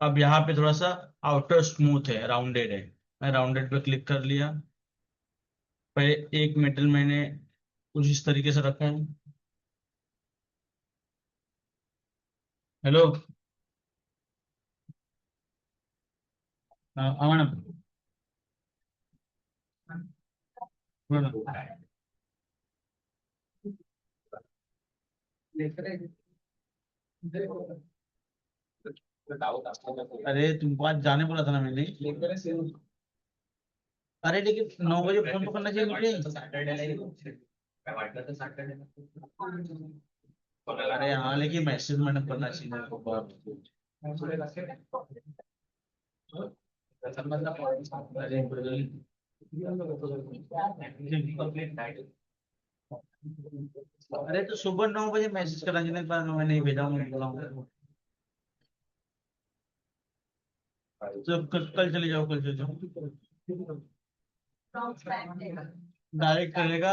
अब यहाँ पे थोड़ा सा आउटर स्मूथ है, राउंडेड है, मैं राउंडेड पे क्लिक कर लिया। पहले एक मेटल मैंने कुछ इस तरीके से रखा है। हेलो, हाँ हाँ मैडम, बोलो। अरे तुमको आज जाने बोला था ना मैंने, अरे लेकिन 9 बजे फोन तो करना चाहिए मुझे। अरे हाँ, लेकिन मैसेज मैंने करना चाहिए मेरे को बात। अरे अरे तो सुबह 9 बजे मैसेज करना चाहिए, पर मैं नहीं भेजा, मैं बोला हूँ। तो कल चले जाओ, कल चले जाओ, डायरेक्ट करेगा,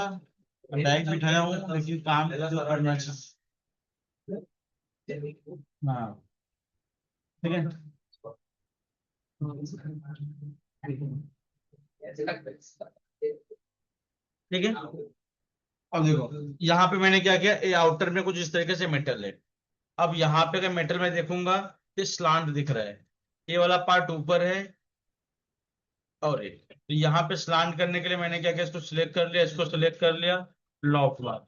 डायरेक्ट बिठाया हूँ, लेकिन काम जो करना चाहिए। हाँ ठीक है, ठीक है। अब देखो यहाँ पे मैंने क्या किया, ये आउटर में कुछ इस तरीके से मेटल है। अब यहाँ पे अगर मेटल में देखूंगा तो स्लांट दिख रहा है, ये वाला पार्ट ऊपर है, और ये तो यहाँ पे स्लांट करने के लिए मैंने क्या किया, इसको सिलेक्ट कर लिया, इसको सिलेक्ट कर लिया, लॉक मार।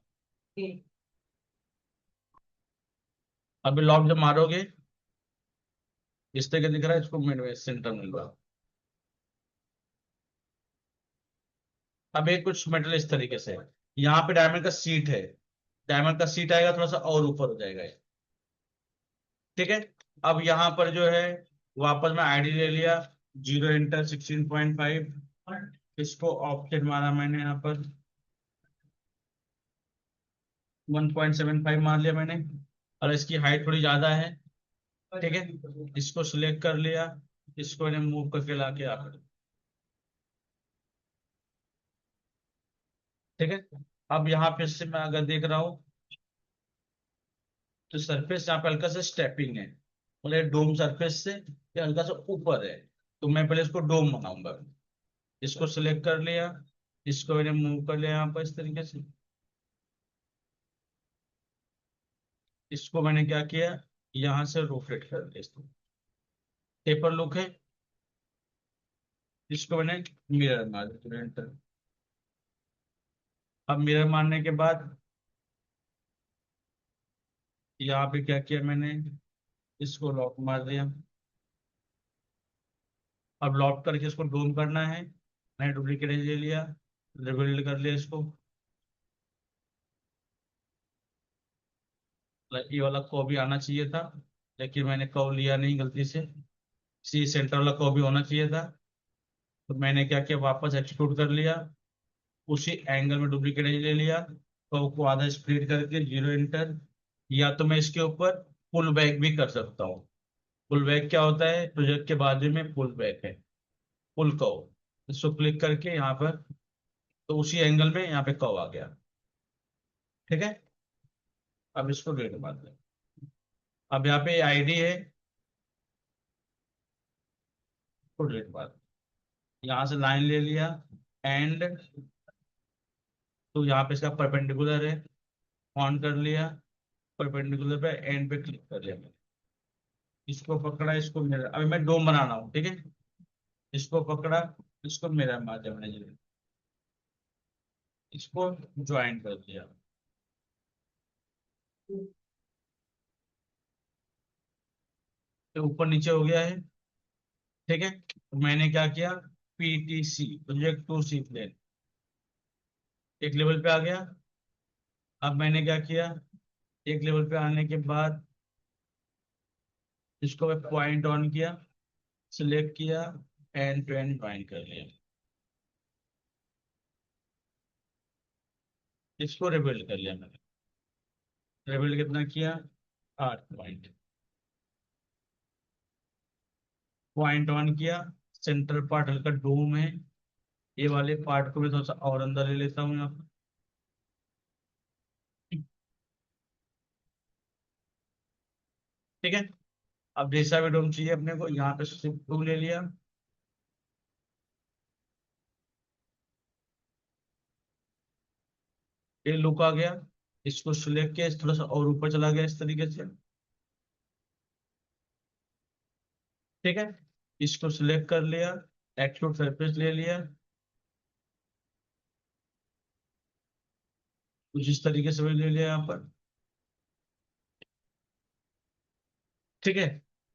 अभी लॉक जब मारोगे इस तरीके दिख रहा है, इसको मिड में सेंटर मिल रहा है। अब एक कुछ मेटल इस तरीके से है, यहाँ पे डायमंड का सीट है, डायमंड का सीट आएगा थोड़ा सा और ऊपर हो जाएगा ये। ठीक है। अब यहाँ पर जो है वापस मैं आईडी ले लिया, 0 × 16.5, इसको ऑप्शन मारा मैंने यहाँ पर 1.75 मार लिया मैंने, और इसकी हाइट थोड़ी ज्यादा है। ठीक है, इसको सिलेक्ट कर लिया, इसको मैंने मूव करके लाके यहाँ पर। ठीक है। अब यहाँ पे से मैं अगर देख रहा हूँ तो सरफेस यहाँ पे हल्का सा स्टेपिंग है, मतलब डोम सरफेस से ये हल्का सा ऊपर है, तो मैं पहले इसको डोम बनाऊंगा। इसको सिलेक्ट कर लिया, इसको मैंने मूव कर लिया यहाँ पर इस तरीके से। इसको मैंने क्या किया, यहाँ से रोटेट कर दिया इसको, टेपर लुक है। इसको मैंने मिरर मार दिया, एंटर। अब मिरर मारने के बाद यहाँ पे क्या किया मैंने, इसको लॉक मार दिया। अब लॉक करके इसको डोम करना है, मैंने डुप्लीकेट ले लिया, रिबिल्ड कर लिया इसको। ये वाला को भी आना चाहिए था, लेकिन मैंने कव लिया नहीं गलती से, सी सेंटर वाला को भी होना चाहिए था। तो मैंने क्या किया, वापस एक्सट्रूड कर लिया, उसी एंगल में डुप्लीकेट ले लिया, कव को आधा स्प्लिट करके 0 एंटर। या तो मैं इसके ऊपर पुल बैक भी कर सकता हूँ। पुल बैक क्या होता है, प्रोजेक्ट के बाजू में पुल बैक है, पुल कव। इसको क्लिक करके यहाँ पर, तो उसी एंगल में यहाँ पे कव आ गया। ठीक है। अब इसको रेड मार दें। अब यहाँ पे आईडी है, तो रेड मार, यहाँ से लाइन ले लिया, एंड, तो यहाँ पे इसका परपेंडिकुलर है, ऑन कर लिया, परपेंडिकुलर पे एंड पे क्लिक कर लिया मैंने। इसको पकड़ा, इसको मेरा, अभी मैं डोम बना रहा हूँ। ठीक है, इसको पकड़ा, इसको मेरा मार दिया मैंने जी, इसको ज्वाइन कर दिया। तो ऊपर नीचे हो गया है। ठीक है, तो मैंने क्या किया, PTC project to c plane एक लेवल पे आ गया। अब मैंने क्या किया, एक लेवल पे आने के बाद इसको मैं पॉइंट ऑन किया, सिलेक्ट किया, एंड टू एंड ज्वाइन कर लिया। इसको रिबिल्ड कर लिया मैंने, रिबिल्ड कितना किया, 8 पॉइंट। पॉइंट ऑन किया, सेंटर पार्ट हल्का डूम है, ये वाले पार्ट को मैं थोड़ा सा और अंदर ले लेता हूँ यहाँ पर। ठीक है। अब जैसा भी डोम चाहिए अपने को, यहाँ पे शिफ्ट टू ले लिया, ये लुक आ गया। इसको सिलेक्ट किया, थोड़ा सा और ऊपर चला गया इस तरीके से। ठीक है, इसको सिलेक्ट कर लिया, एक्सट्रूड सरफेस ले लिया, कुछ इस तरीके से भी ले लिया यहाँ पर। ठीक है।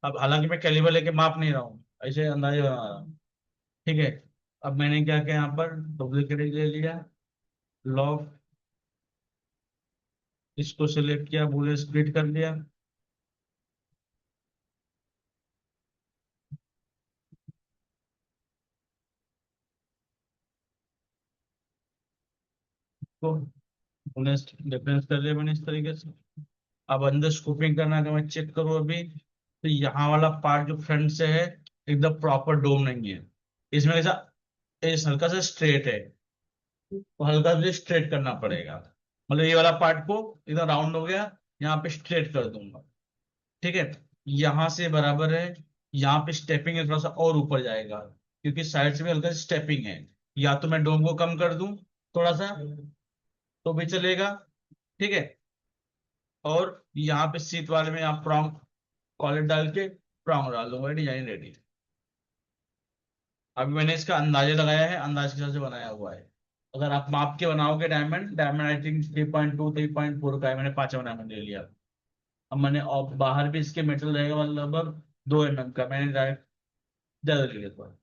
अब हालांकि मैं कैलिबर लेके माप नहीं रहा हूँ, ऐसे अंदाजे बना रहा हूँ। ठीक है। अब मैंने क्या किया, यहाँ पर डुप्लीकेट ले लिया, लॉक, इसको सिलेक्ट किया, बूले स्प्लिट कर लिया, तो बूले डिफरेंस कर लिया मैंने इस तरीके से। अब अंदर स्कूपिंग करना, अगर मैं चेक करूँ अभी, तो यहाँ वाला पार्ट जो फ्रंट से है एकदम प्रॉपर डोम नहीं है, इसमें ऐसा इस हल्का सा स्ट्रेट है, तो हल्का से स्ट्रेट करना पड़ेगा। मतलब ये वाला पार्ट को एकदम राउंड हो गया, यहाँ पे स्ट्रेट कर दूंगा। ठीक है, यहाँ से बराबर है, यहाँ पे स्टेपिंग है, थोड़ा सा और ऊपर जाएगा, क्योंकि साइड से भी हल्का स्टेपिंग है। या तो मैं डोम को कम कर दूं थोड़ा सा, तो भी चलेगा। ठीक है, और यहाँ पे सीट वाले में आप प्रॉन्ग कॉलर डाल के प्रॉन्ग डाल दूंगा, डिजाइन रेडी। अभी मैंने इसका अंदाजा लगाया है, अंदाज के हिसाब से बनाया हुआ है। अगर आप माप के बनाओगे डायमंड, डायमंड आई थिंक 3.2 3.4 का है, मैंने 5 डायमंड ले लिया। अब मैंने और बाहर भी इसके मेटल रहेगा, मतलब लगभग 2 mm का, मैंने डायरेक्ट ज्यादा ले लिया थोड़ा।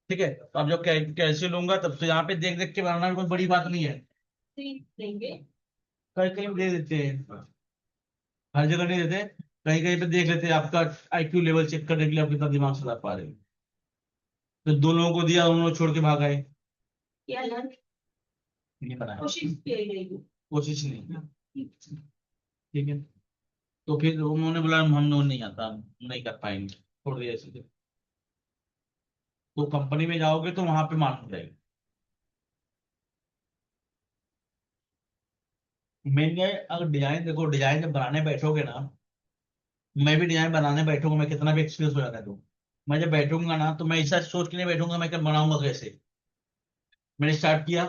ठीक है, तो अब जब कैसे लूंगा तब तो यहाँ पे देख देख के बनाना भी कोई बड़ी बात नहीं है। देंगे। कहीं कहीं दे देते हैं, हर जगह नहीं देते, कहीं कहीं पे देख लेते हैं आपका आईक्यू लेवल चेक करने के लिए आप कितना दिमाग चला पा रहे हो। तो दो लोगों को दिया, उन्होंने छोड़ के भाग आए, क्या लर्न नहीं बनाया, कोशिश की गई। कोशिश नहीं। ठीक है, तो फिर उन्होंने बोला हम लोग नहीं आता, हम नहीं कर पाएंगे, छोड़ दिया ऐसे। तो कंपनी में जाओगे तो वहां पे मालूम जाएगी। मैंने अगर डिजाइन देखो, डिजाइन जब बनाने बैठोगे ना, मैं भी डिजाइन बनाने बैठूंगा, मैं कितना भी एक्सपीरियंस हो जाता है तो मैं जब बैठूंगा ना तो मैं ऐसा सोच के नहीं बैठूंगा मैं क्या बनाऊंगा कैसे। मैंने स्टार्ट किया,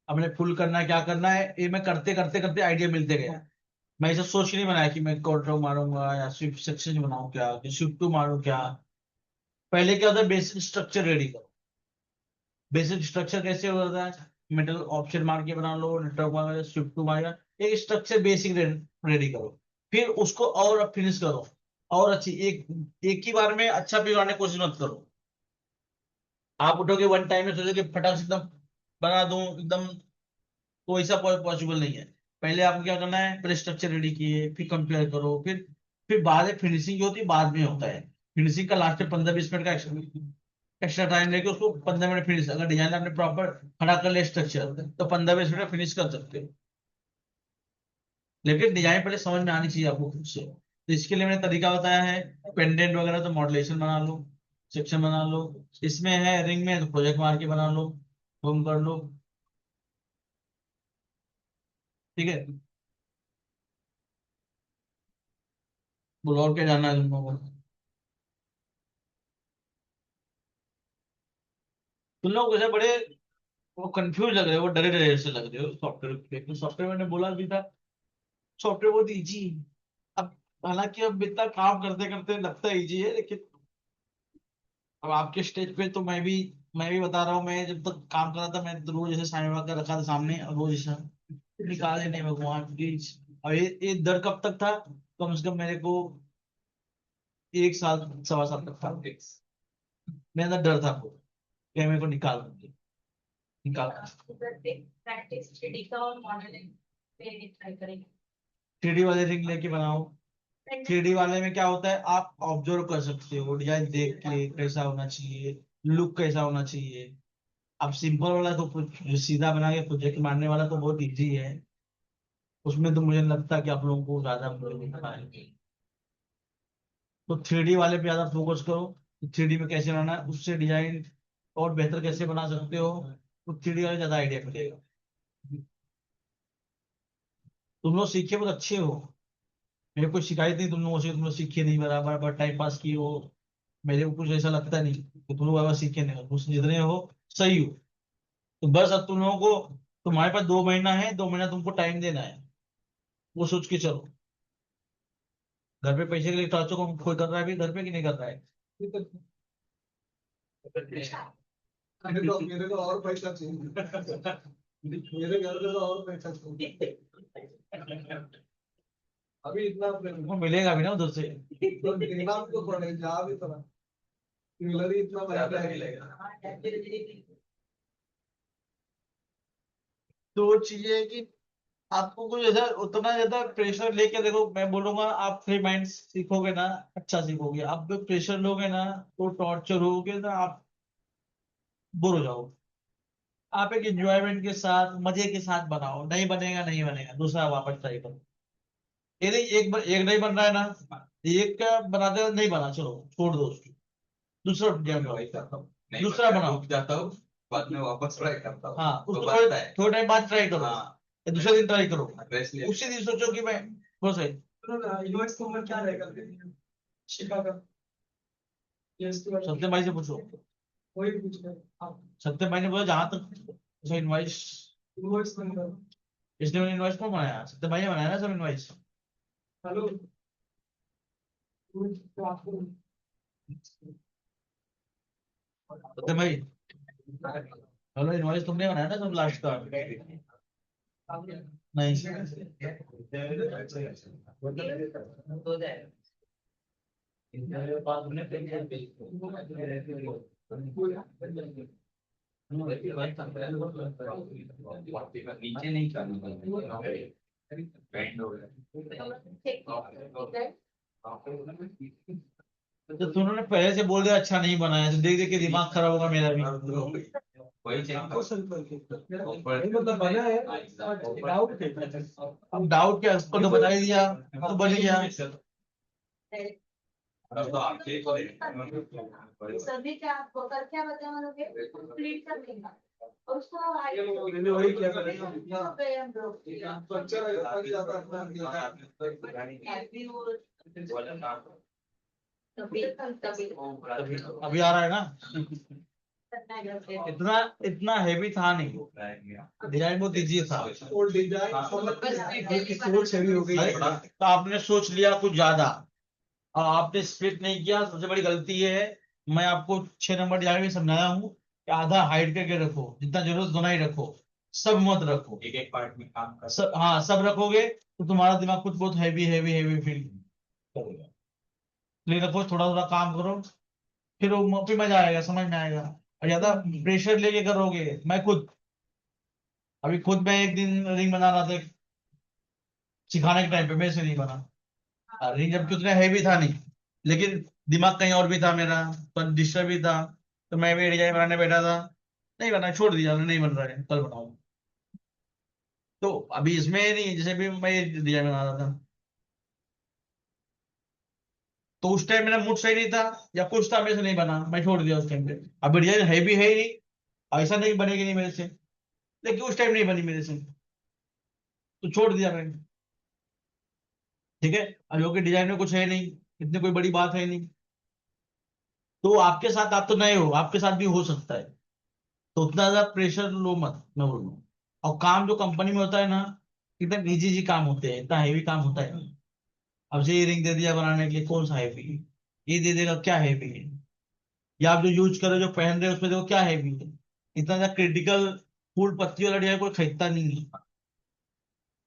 अब मैंने फुल करना है, क्या करना है, ये मैं करते करते करते आइडिया मिलते गए। मैं ऐसा सोच के नहीं बनाया कि मैं कॉन्ट्रो मारूंगा या स्विफ्ट सेक्शन बनाऊं क्या, कि स्विफ्ट टू मारूं क्या। पहले क्या होता है, बेसिक स्ट्रक्चर रेडी करो। बेसिक स्ट्रक्चर कैसे होता है, मेटल ऑप्शन मार के बना लो, नेटवर्क मार स्विफ्ट टू मार, एक स्ट्रक्चर बेसिक रेडी करो। फिर उसको और फिनिश करो, और अच्छी एक एक ही बार में अच्छा बिगाड़ने की कोशिश मत करो। आप उठोगे वन टाइम में सोचोगे फटाक से एकदम बना दूं एकदम, तो ऐसा पॉसिबल नहीं है। पहले आपको क्या करना है, पहले स्ट्रक्चर रेडी किए, फिर कंपेयर करो, फिर बाद में फिनिशिंग जो होती है बाद में होता है। फिनिशिंग का लास्ट में 15-20 मिनट का एक्स्ट्रा टाइम लेके उसको 15 मिनट फिनिश, अगर डिजाइन आपने प्रॉपर खड़ा कर लिया स्ट्रक्चर तो 15-20 मिनट फिनिश कर सकते हो। लेकिन डिजाइन पहले समझ में आनी चाहिए आपको खुद से, तो इसके लिए मैंने तरीका बताया है। पेंडेंट वगैरह तो मॉडलेशन बना लो, सेक्शन बना लो, इसमें है रिंग में तो प्रोजेक्ट मार के बना लो, होम कर लो। ठीक है, बोलो और क्या जानना है तुम लोगों को। तुम लोग वैसे बड़े वो कंफ्यूज लग रहे हो, वो डरे डरे से लग रहे हो सॉफ्टवेयर को। सॉफ्टवेयर मैंने बोला भी था, सॉफ्टवेयर बहुत इजी। अब हालांकि अब इतना काम करते करते लगता है इजी है, लेकिन अब आपके स्टेज पे तो मैं भी बता रहा हूँ, मैं जब तक काम कर रहा था मैं तो रोज ऐसे साईं बाबा का रखा था सामने, और रोज ऐसा निकाले नहीं भगवान प्लीज। अब ये डर कब तक था, कम से कम मेरे को 1 साल 1.25 साल तक था। मेरे अंदर डर था वो, कि मेरे को निकाल देंगे, निकाल। प्रैक्टिस थ्री का और मॉडलिंग पे ट्राई करेंगे। 3D वाले रिंग लेके बनाओ। 3D वाले में क्या होता है, आप ऑब्जर्व कर सकते हो डिजाइन देख के कैसा होना चाहिए, लुक कैसा होना चाहिए। अब सिंपल वाला तो जो सीधा बना के प्रोजेक्ट मारने वाला तो बहुत इजी है, उसमें तो मुझे नहीं लगता कि आप लोगों को ज्यादा दिखना है। तो 3D वाले पे ज्यादा फोकस करो, 3D में कैसे बनाना है, उससे डिजाइन और बेहतर कैसे बना सकते हो, तो 3D वाले ज्यादा आइडिया मिलेगा। तुम लोग सीखे बहुत अच्छे हो, मेरे कोई शिकायत नहीं तुम लोगों से, तुम लोग सीखे नहीं, बराबर बराबर टाइम पास किए हो। मेरे को कुछ ऐसा लगता नहीं कि तुम लोग बराबर सीखे नहीं हो, तुम जितने हो सही हो। तो बस अब तुम लोगों को, तुम्हारे पास 2 महीना है, 2 महीना तुमको टाइम देना है, वो सोच के चलो। घर पे पैसे के लिए टॉर्चर को कोई कर रहा है, भी घर पे कि नहीं कर रहा है। मेरे को और पैसा चाहिए। मेरे घर पे तो और पैसा चाहिए। अभी इतना तुमको मिलेगा भी ना उधर से। तो देना तो पड़े जा भी तो ज्वेलरी इतना महंगा है। तो वो चीजें है कि आपको कुछ ऐसा उतना ज्यादा प्रेशर लेके, देखो मैं बोलूंगा आप फ्री माइंड सीखोगे ना, अच्छा सीखोगे। आप जो प्रेशर लोगे ना तो टॉर्चर होगे ना, आप बोर हो जाओगे। आप एक एंजॉयमेंट के साथ मजे के साथ बनाओ, नहीं बनेगा नहीं बनेगा दूसरा वापस ट्राई करो। ये नहीं एक नहीं बन रहा है ना, एक का बनाते हुए नहीं बना, चलो छोड़ दो उसको, दूसरा डिजाइन बनाओ, करता हूँ दूसरा बनाओ। रुक जाता हूँ बाद में वापस ट्राई करता हूँ। हाँ तो उसको बनता है। थोड़े टाइम बाद ट्राई करो, हाँ या दूसरे दिन ट्राई करो, रेस्ट लिया। उसी दिन सोचो कि मैं बस है। यूएस को मैं क्या रहेगा शिकागो ये इसके बाद सत्यम भाई से पूछो, कोई भी पूछ रहे आप सत्यम भाई ने बोला जहां तक इनवाइस, यूएस में इसने मैंने इनवाइस कौन बनाया, सत्यम भाई ने बनाया ना सब इनवाइस। हेलो तो आपको सत्यम भाई, हेलो, इनवाइस तुमने बनाया ना सब लास्ट का। नहीं, नीचे नहीं करना बैंड हो तो दोनों ने पहले से बोल दिया अच्छा नहीं बनाया, तो देख देख के दिमाग खराब होगा मेरा भी। वही मतलब बना है, डाउट है। अब डाउट क्या, उसको तो बता ही दिया, तो बन ही गया। सभी क्या आपको कर क्या बता लोगे कंप्लीट कर देगा और उसको मैंने वही किया था। तो अच्छा लगा कि ज्यादा अपना तभी अभी आ रहा है ना, इतना इतना हैवी था नहीं, डिजाइन बहुत इजी था। और डिजाइन की सोच हैवी हो गई है। तो आपने सोच लिया कुछ ज्यादा और आपने स्प्लिट नहीं किया, सबसे बड़ी गलती ये है। मैं आपको 6 नंबर डिजाइन में समझाया हूँ कि आधा हाइड करके रखो, जितना जरूरत उतना ही रखो, सब मत रखो। एक एक पार्ट में काम कर सब, हाँ सब रखोगे तो तुम्हारा दिमाग कुछ बहुत हैवी हैवी हैवी फील करेगा। इसलिए रखो, थोड़ा थोड़ा काम करो, फिर वो फिर मजा आएगा, समझ में आएगा। और ज्यादा प्रेशर लेके करोगे, मैं खुद अभी खुद मैं एक दिन रिंग बना रहा था सिखाने के टाइम पे, मेरे से नहीं बना रिंग, जबकि उतना हैवी था नहीं, लेकिन दिमाग कहीं और भी था मेरा, तो डिस्टर्ब भी था। तो मैं भी डिजाइन बनाने बैठा था, नहीं बना, छोड़ दिया, नहीं बन रहा है, कल बनाऊंगा। तो अभी इसमें नहीं, जैसे भी मैं डिजाइन बना रहा था, तो उस टाइम मेरा मूड सही नहीं था या कुछ था, मेरे से नहीं बना, मैं छोड़ दिया उस टाइम पे। अभी डिजाइन हैवी है ही नहीं, ऐसा नहीं बनेगी नहीं मेरे से, लेकिन उस टाइम नहीं बनी मेरे से, तो छोड़ दिया मैंने। ठीक है, अब जो कि डिजाइन में कुछ है नहीं, इतनी कोई बड़ी बात है नहीं। तो आपके साथ, आप तो नए हो, आपके साथ भी हो सकता है, तो उतना ज्यादा प्रेशर लो मत, मैं बोलूँ। और काम जो कंपनी में होता है ना, एकदम इजी इजी काम होते हैं, इतना हैवी काम होता है नहीं। अब से ये रिंग दे दिया बनाने के लिए, कौन सा हैवी है? ये दे देगा, क्या हैवी है? या आप जो यूज कर रहे हो, जो पहन रहे हो, उसमें देखो क्या हैवी है। इतना ज्यादा क्रिटिकल फूल पत्ती वाला डिजाइन कोई खरीदता नहीं है।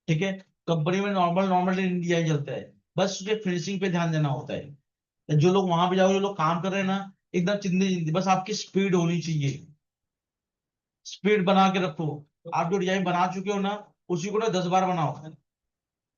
ठीक है, कंपनी में नॉर्मल नॉर्मल डिजाइन चलता है, बस उसके फिनिशिंग पे ध्यान देना होता है। जो लोग वहां पे जाओ, जो लोग काम कर रहे हैं ना, एकदम चिंदी चिंदी, बस आपकी स्पीड होनी चाहिए, स्पीड बना के रखो। आप जो डिजाइन बना चुके हो ना, उसी को ना 10 बार बनाओ।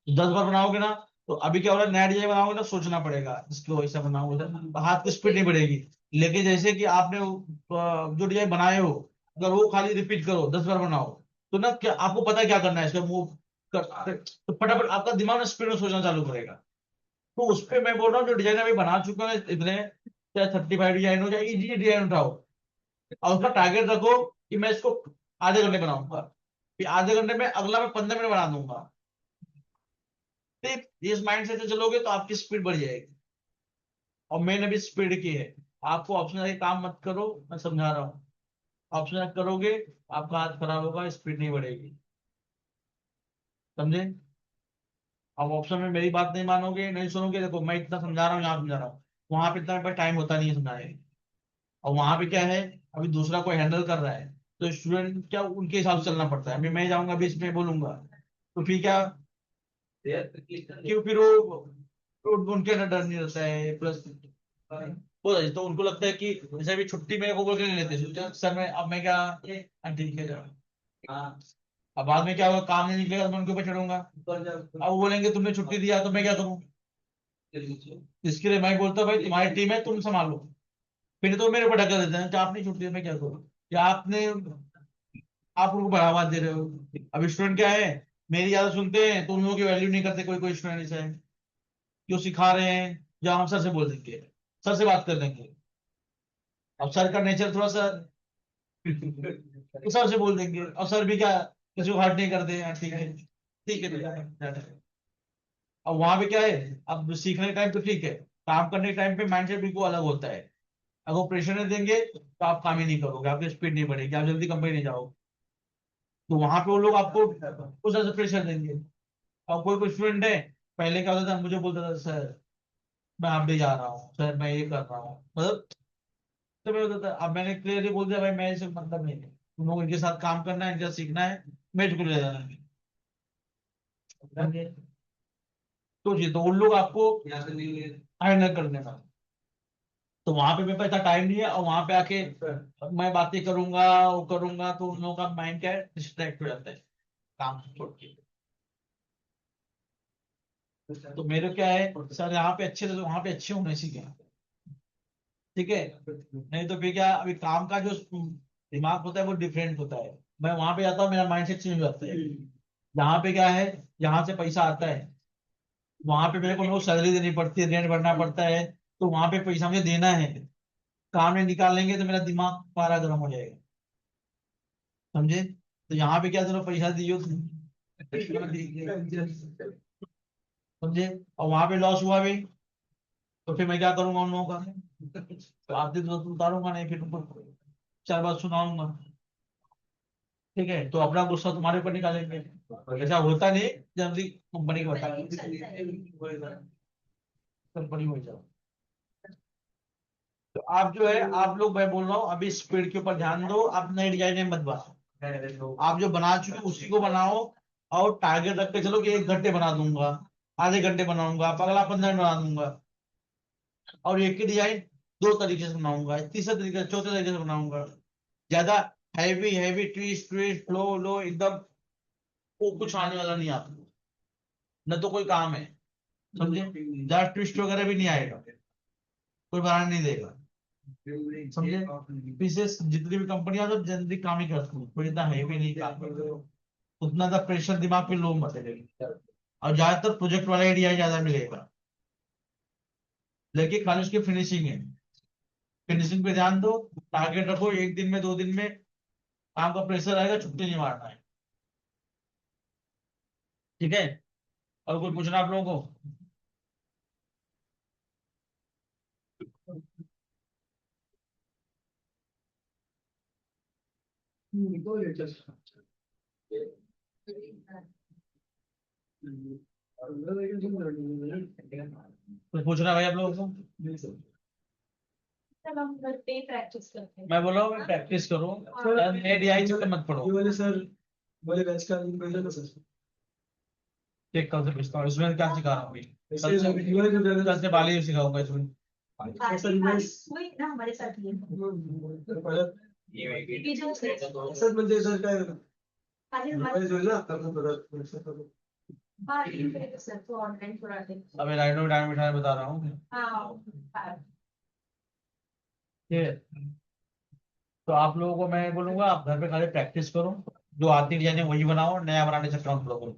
10 बार बनाओगे ना, तो अभी क्या हो रहा है, नया डिजाइन बनाओगे ना, सोचना पड़ेगा इसको ऐसा बनाओ, हाथ की स्पीड नहीं बढ़ेगी। लेकिन जैसे कि आपने जो डिजाइन बनाए हो, अगर वो खाली रिपीट करो, 10 बार बनाओ, तो ना क्या आपको पता है क्या करना है, इसका मूव तो फटाफट आपका दिमाग ना स्पीड में सोचना चालू करेगा। तो उस पर मैं बोल रहा हूँ, जो डिजाइन अभी बना चुका है इतने, चाहे 35 डिजाइन हो, चाहे इजी डिजाइन उठाओ, और उसका टारगेट रखो कि मैं इसको आधे घंटे बनाऊंगा, फिर आधे घंटे में अगला मैं 15 मिनट बना दूंगा। तो इस माइंड से चलोगे तो आपकी स्पीड बढ़ जाएगी। और मैंने भी स्पीड की है। आपको ऑप्शनल काम मत करो, मैं समझा रहा हूँ। ऑप्शनल करोगे, आपका हाथ खराब होगा, स्पीड नहीं बढ़ेगी, समझे? अब ऑप्शन में मेरी बात नहीं मानोगे, नहीं सुनोगे, देखो मैं इतना समझा रहा हूँ, यहाँ समझा रहा हूँ, वहां पे इतना मेरे पास टाइम होता नहीं है समझाने। और वहां पे क्या है, अभी दूसरा कोई हैंडल कर रहा है, तो स्टूडेंट क्या, उनके हिसाब से चलना पड़ता है। अभी मैं जाऊंगा बीच में बोलूंगा, तो फिर क्या, क्यों फिर वो उनके अंदर डर नहीं रहता है, प्लस तो उनको लगता है कि जैसे अभी छुट्टी मेरे को बोल के नहीं लेते सर, मैं अब मैं क्या, हाँ, ठीक है जाओ। हाँ, अब बाद में क्या होगा, काम नहीं निकलेगा तो मैं उनके ऊपर चढ़ूंगा। अब वो बोलेंगे तुमने छुट्टी दिया, तो मैं क्या करूँ? इसके लिए मैं बोलता हूँ, भाई तुम्हारी टीम है, तुम संभालो। फिर तो मेरे ऊपर ढका देते हैं कि आपने छुट्टी दी, मैं क्या करूँ? या आप उनको बढ़ावा दे रहे हो। अब स्टूडेंट क्या है, मेरी ज्यादा सुनते हैं, तो उन लोगों की वैल्यू नहीं करते। कोई कोई स्टूडेंट ऐसा है, जो सिखा रहे हैं, या हम सर से बोल देंगे, सर से बात कर लेंगे। अब सर का नेचर थोड़ा सा तो सर से बोल देंगे, और सर भी क्या, किसी को हर्ट नहीं करते हैं, ठीक है, ठीक है भैया। अब वहां पे क्या है, अब सीखने के टाइम तो ठीक है, काम करने के टाइम पे माइंडसेट बिल्कुल अलग होता है। अगर वो प्रेशर नहीं देंगे, तो आप काम ही नहीं करोगे, आपकी स्पीड नहीं बढ़ेगी, आप जल्दी कंपनी नहीं जाओगे। तो वहां पे वो लोग आपको उस तरह से प्रेशर देंगे। अब कोई कोई स्टूडेंट है, पहले क्या होता था, मुझे बोलता था सर मैं आप भी जा रहा हूँ, सर मैं ये कर रहा हूँ, मतलब तो मैं होता था। अब मैंने क्लियरली बोल दिया, भाई मैं इसे मतलब नहीं है, तुम लोग इनके साथ काम करना है, इनके साथ सीखना है, मैं को ले जाना है। तो जी, तो उन लोग आपको हैंडल करने का, तो वहां पे मेरे पास इतना टाइम नहीं है, और वहां पे आके मैं बातें करूंगा, वो करूंगा, तो उन लोगों का माइंड क्या है, डिस्ट्रैक्ट हो जाता है काम से छोड़ के। तो मेरे क्या है सर, यहाँ पे अच्छे थे तो वहां पे अच्छे होने सीखे, ठीक है। नहीं तो फिर क्या, अभी काम का जो दिमाग होता है वो डिफरेंट होता है। मैं वहां पे जाता हूँ, मेरा माइंड सेट चेंज हो जाता है। यहाँ पे क्या है, यहाँ से पैसा आता है, वहां पे मेरे को लोग सैलरी देनी पड़ती है, रेंट भरना पड़ता है, तो वहां पे पैसा मुझे देना है। काम नहीं निकाल लेंगे तो मेरा दिमाग पारा गर्म हो जाएगा, समझे। तो यहाँ पे क्या, चलो पैसा दियो समझे, और वहां पे लॉस हुआ भी तो फिर मैं क्या करूंगा उन लोगों का, तो आते तो उतारूंगा नहीं, फिर उनको चार बात सुनाऊंगा, ठीक है। तो अपना गुस्सा तुम्हारे ऊपर निकालेंगे, ऐसा होता नहीं, जल्दी कंपनी को बता, कंपनी हो जाओ। तो आप जो है, आप लोग, मैं बोल रहा हूँ अभी स्पीड के ऊपर ध्यान दो, आप नई डिजाइने मत बनाओ, आप जो बना चुके उसी को बनाओ, और टारगेट रख के चलो कि 1 घंटे बना दूंगा, आधे घंटे बनाऊंगा, अगला 15 मिनट बना दूंगा, और एक ही डिजाइन 2 तरीके से बनाऊंगा, तीसरे तरीके से, चौथे तरीके से बनाऊंगा। ज्यादा heavy heavy twist twist flow लो एकदम, वो कुछ आने वाला नहीं आता, न तो कोई काम है, समझे। ज्यादा ट्विस्ट वगैरह भी नहीं आएगा, कोई बनाने नहीं देगा, समझे। पीसेस जितनी भी कंपनियां तो जल्दी काम ही करती है, कोई इतना हैवी नहीं काम करते, उतना ज्यादा प्रेशर दिमाग पे लो मत लेगा, और ज्यादातर प्रोजेक्ट वाला एरिया ज्यादा मिलेगा, लेकिन खाली उसकी फिनिशिंग है, फिनिशिंग पे ध्यान दो, टारगेट रखो, 1 दिन में 2 दिन में काम का प्रेशर आएगा, छुट्टी नहीं मारना है, ठीक है। और कुछ पूछना आप लोगों को? कुछ पूछना है भाई आप लोगों को? तब हम घर पे प्रैक्टिस करते हैं। मैं बोला हूँ प्रैक्टिस करो, एडीआई से मत पढ़ो, ये वाले सर बोले बैच का लिंक भेजना सर। एक कल से पूछता हूँ, इसमें क्या सिखा रहा हूँ अभी, ऐसे कल से, UI जो कल डाला से बाली सिखाऊंगा इसमें। ऐसा रिवाइज वही ना हमारे साथ ये परत ये जो असं म्हणजे सर काय खाली हमारे रिवाइज होईल ना आपण परत हाँ ये करेगा सर तो ऑनलाइन थोड़ा देख अभी राइनो टाइम बिठाने बता रहा हूँ, हाँ ठीक है। तो आप लोगों को मैं बोलूंगा, आप घर पे खाली प्रैक्टिस करो, जो आती डिजाइन है वही बनाओ, नया बनाने से काम करो,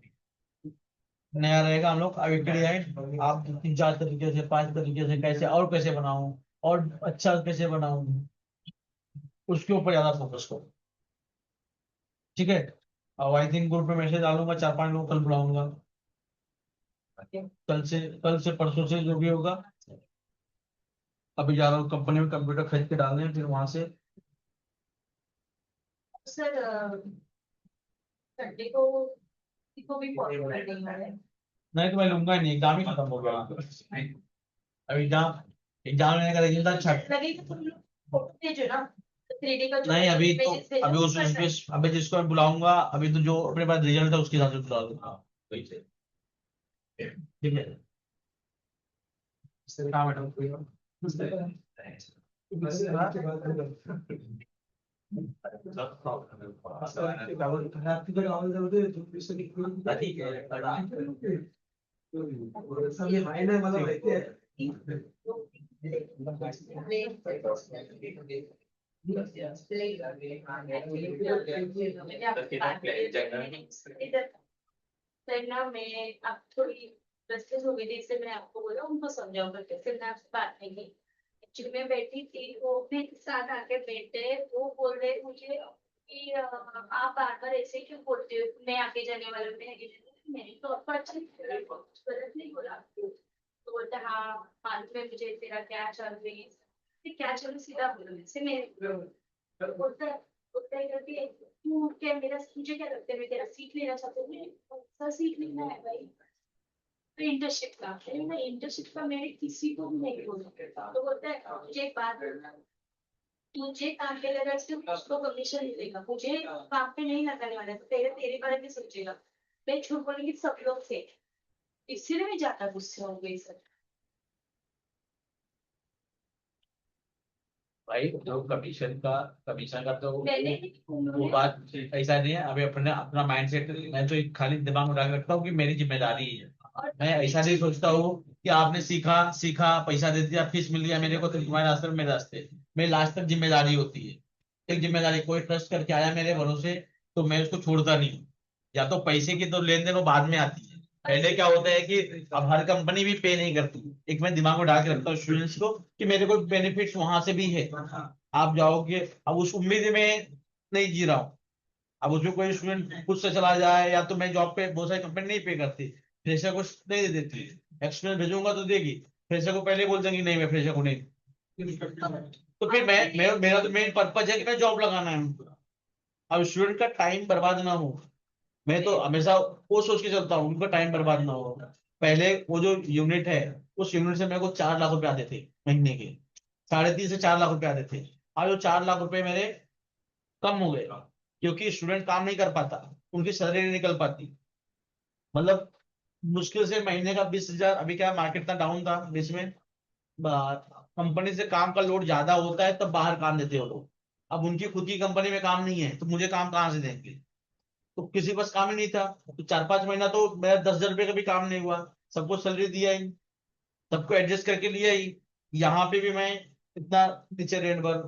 नया रहेगा। हम लोग अब एक डिजाइन आप 3 4 तरीके से, 5 तरीके से, कैसे और कैसे बनाऊं, और अच्छा कैसे बनाऊं, उसके ऊपर ज्यादा फोकस करो, ठीक है। अब आई थिंक ग्रुप में मैसेज डालूंगा, 4 5 लोग कल बुलाऊंगा, कल से परसों से जो भी होगा। अभी जा रहा हूँ कंपनी में कंप्यूटर खरीद के डालने, फिर वहां से सर संडे को भी फॉलो कर देंगे नहीं तो मैं लूंगा ही नहीं, एग्जाम ही खत्म हो गया। अब एग्जाम एग्जाम लेने का रिजल्ट अच्छा है। लगेगा तुम लोग भेजो ना 3D का जो नहीं अभी तो, pages भेजो, अभी अभी जिसको मैं बुलाऊंगा, अभी तो जो अपने पास रिजल्ट है उसके हिसाब से बुला दूंगा, वही से, ठीक है। हाँ मैडम कोई आपकी जगह आवाज होते ठीक है। सब ये मायने है मतलब रहते हैं सर ना मैं अब थोड़ी फ्रस्ट्रेट हो गई थी, इसलिए मैं आपको बोला उनको समझाओ करके, फिर मैं आपसे बात नहीं की। एक्चुअली मैं बैठी थी, वो भी साथ आके बैठे, वो बोल रहे मुझे कि आप बार बार ऐसे क्यों बोलते हो, मैं आगे जाने वाला हूँ, मैं आगे जाने वाला हूँ। मैंने तो आपको अच्छा नहीं बोला, कुछ गलत नहीं बोला आपको। तो बोलते हाँ हाल में मुझे तेरा क्या चल रही है, क्या चलो सीधा बोलो जैसे मैं बोलता बोलता है करके, तू क्या मेरा, मुझे क्या लगता है मैं तेरा सीख लेना चाहती हूँ, मैं सर सीख लेना है भाई, तो इंटर्नशिप का है ना, इंटर्नशिप का मैंने किसी को भी नहीं बोला। तो बोलता है मुझे एक बात बोलना, तुझे काम पे लगा सिर्फ उसको कमीशन मिलेगा, मुझे काम पे नहीं लगाने वाला, तो तेरे तेरे बारे में सोचेगा। मैं झूठ बोलेंगी सब लोग थे, इसीलिए मैं ज्यादा गुस्से हो गई सर। भाई जो कमीशन का तो मैंने वो उन्होंने बात ऐसा नहीं है। अभी अपने अपना माइंडसेट मैं तो एक खाली दिमाग में डाल के रखता हूँ कि मेरी जिम्मेदारी है। और मैं ऐसा नहीं सोचता हूँ कि आपने सीखा सीखा पैसा दे दिया फीस मिल गया मेरे को तो तुम्हारे रास्ते में मेरे रास्ते। मेरी लास्ट तक जिम्मेदारी होती है। एक जिम्मेदारी कोई ट्रस्ट करके आया मेरे भरोसे तो मैं उसको छोड़ता नहीं हूँ। या तो पैसे की तो लेन देन वो बाद में आती है। पहले क्या होता है कि अब हर कंपनी भी पे नहीं करती। एक मैं दिमाग में डाल के रखता हूँ स्टूडेंट्स को कि मेरे को बेनिफिट्स वहां से भी है। आप जाओगे अब उस उम्मीद में नहीं जी रहा हूँ। अब उसमें कोई स्टूडेंट खुद से चला जाए या तो मैं जॉब पे बहुत सारी कंपनी नहीं पे करती। फ्रेशर को नहीं दे देती। एक्सपीरियंस भेजूंगा तो देगी। फ्रेशर को पहले बोल देंगे नहीं मैं फ्रेशर को नहीं। तो फिर मेरा तो मेन पर्पज है कि मैं जॉब लगाना है उनको। अब स्टूडेंट का टाइम बर्बाद ना हो। मैं तो हमेशा वो सोच के चलता हूँ उनका टाइम बर्बाद ना हो। पहले वो जो यूनिट है उस यूनिट से मेरे को 4 लाख रुपए आते थे महीने के। 3.5 से 4 लाख रुपए आते थे। आज वो 4 लाख रुपए मेरे कम हो गए क्योंकि स्टूडेंट काम नहीं कर पाता। उनकी सैलरी नहीं निकल पाती। मतलब मुश्किल से महीने का 20,000। अभी क्या मार्केट इतना डाउन था बीच में। कंपनी से काम का लोड ज्यादा होता है तब बाहर काम देते हो लोग। अब उनकी खुद की कंपनी में काम नहीं है तो मुझे काम कहाँ से देंगे। तो किसी के पास काम ही नहीं था। तो 4-5 महीना तो मेरा 10,000 रुपये का भी काम नहीं हुआ। सबको सैलरी दिया ही। सबको एडजस्ट करके लिया ही। यहाँ पे भी मैं इतना नीचे रेट भर।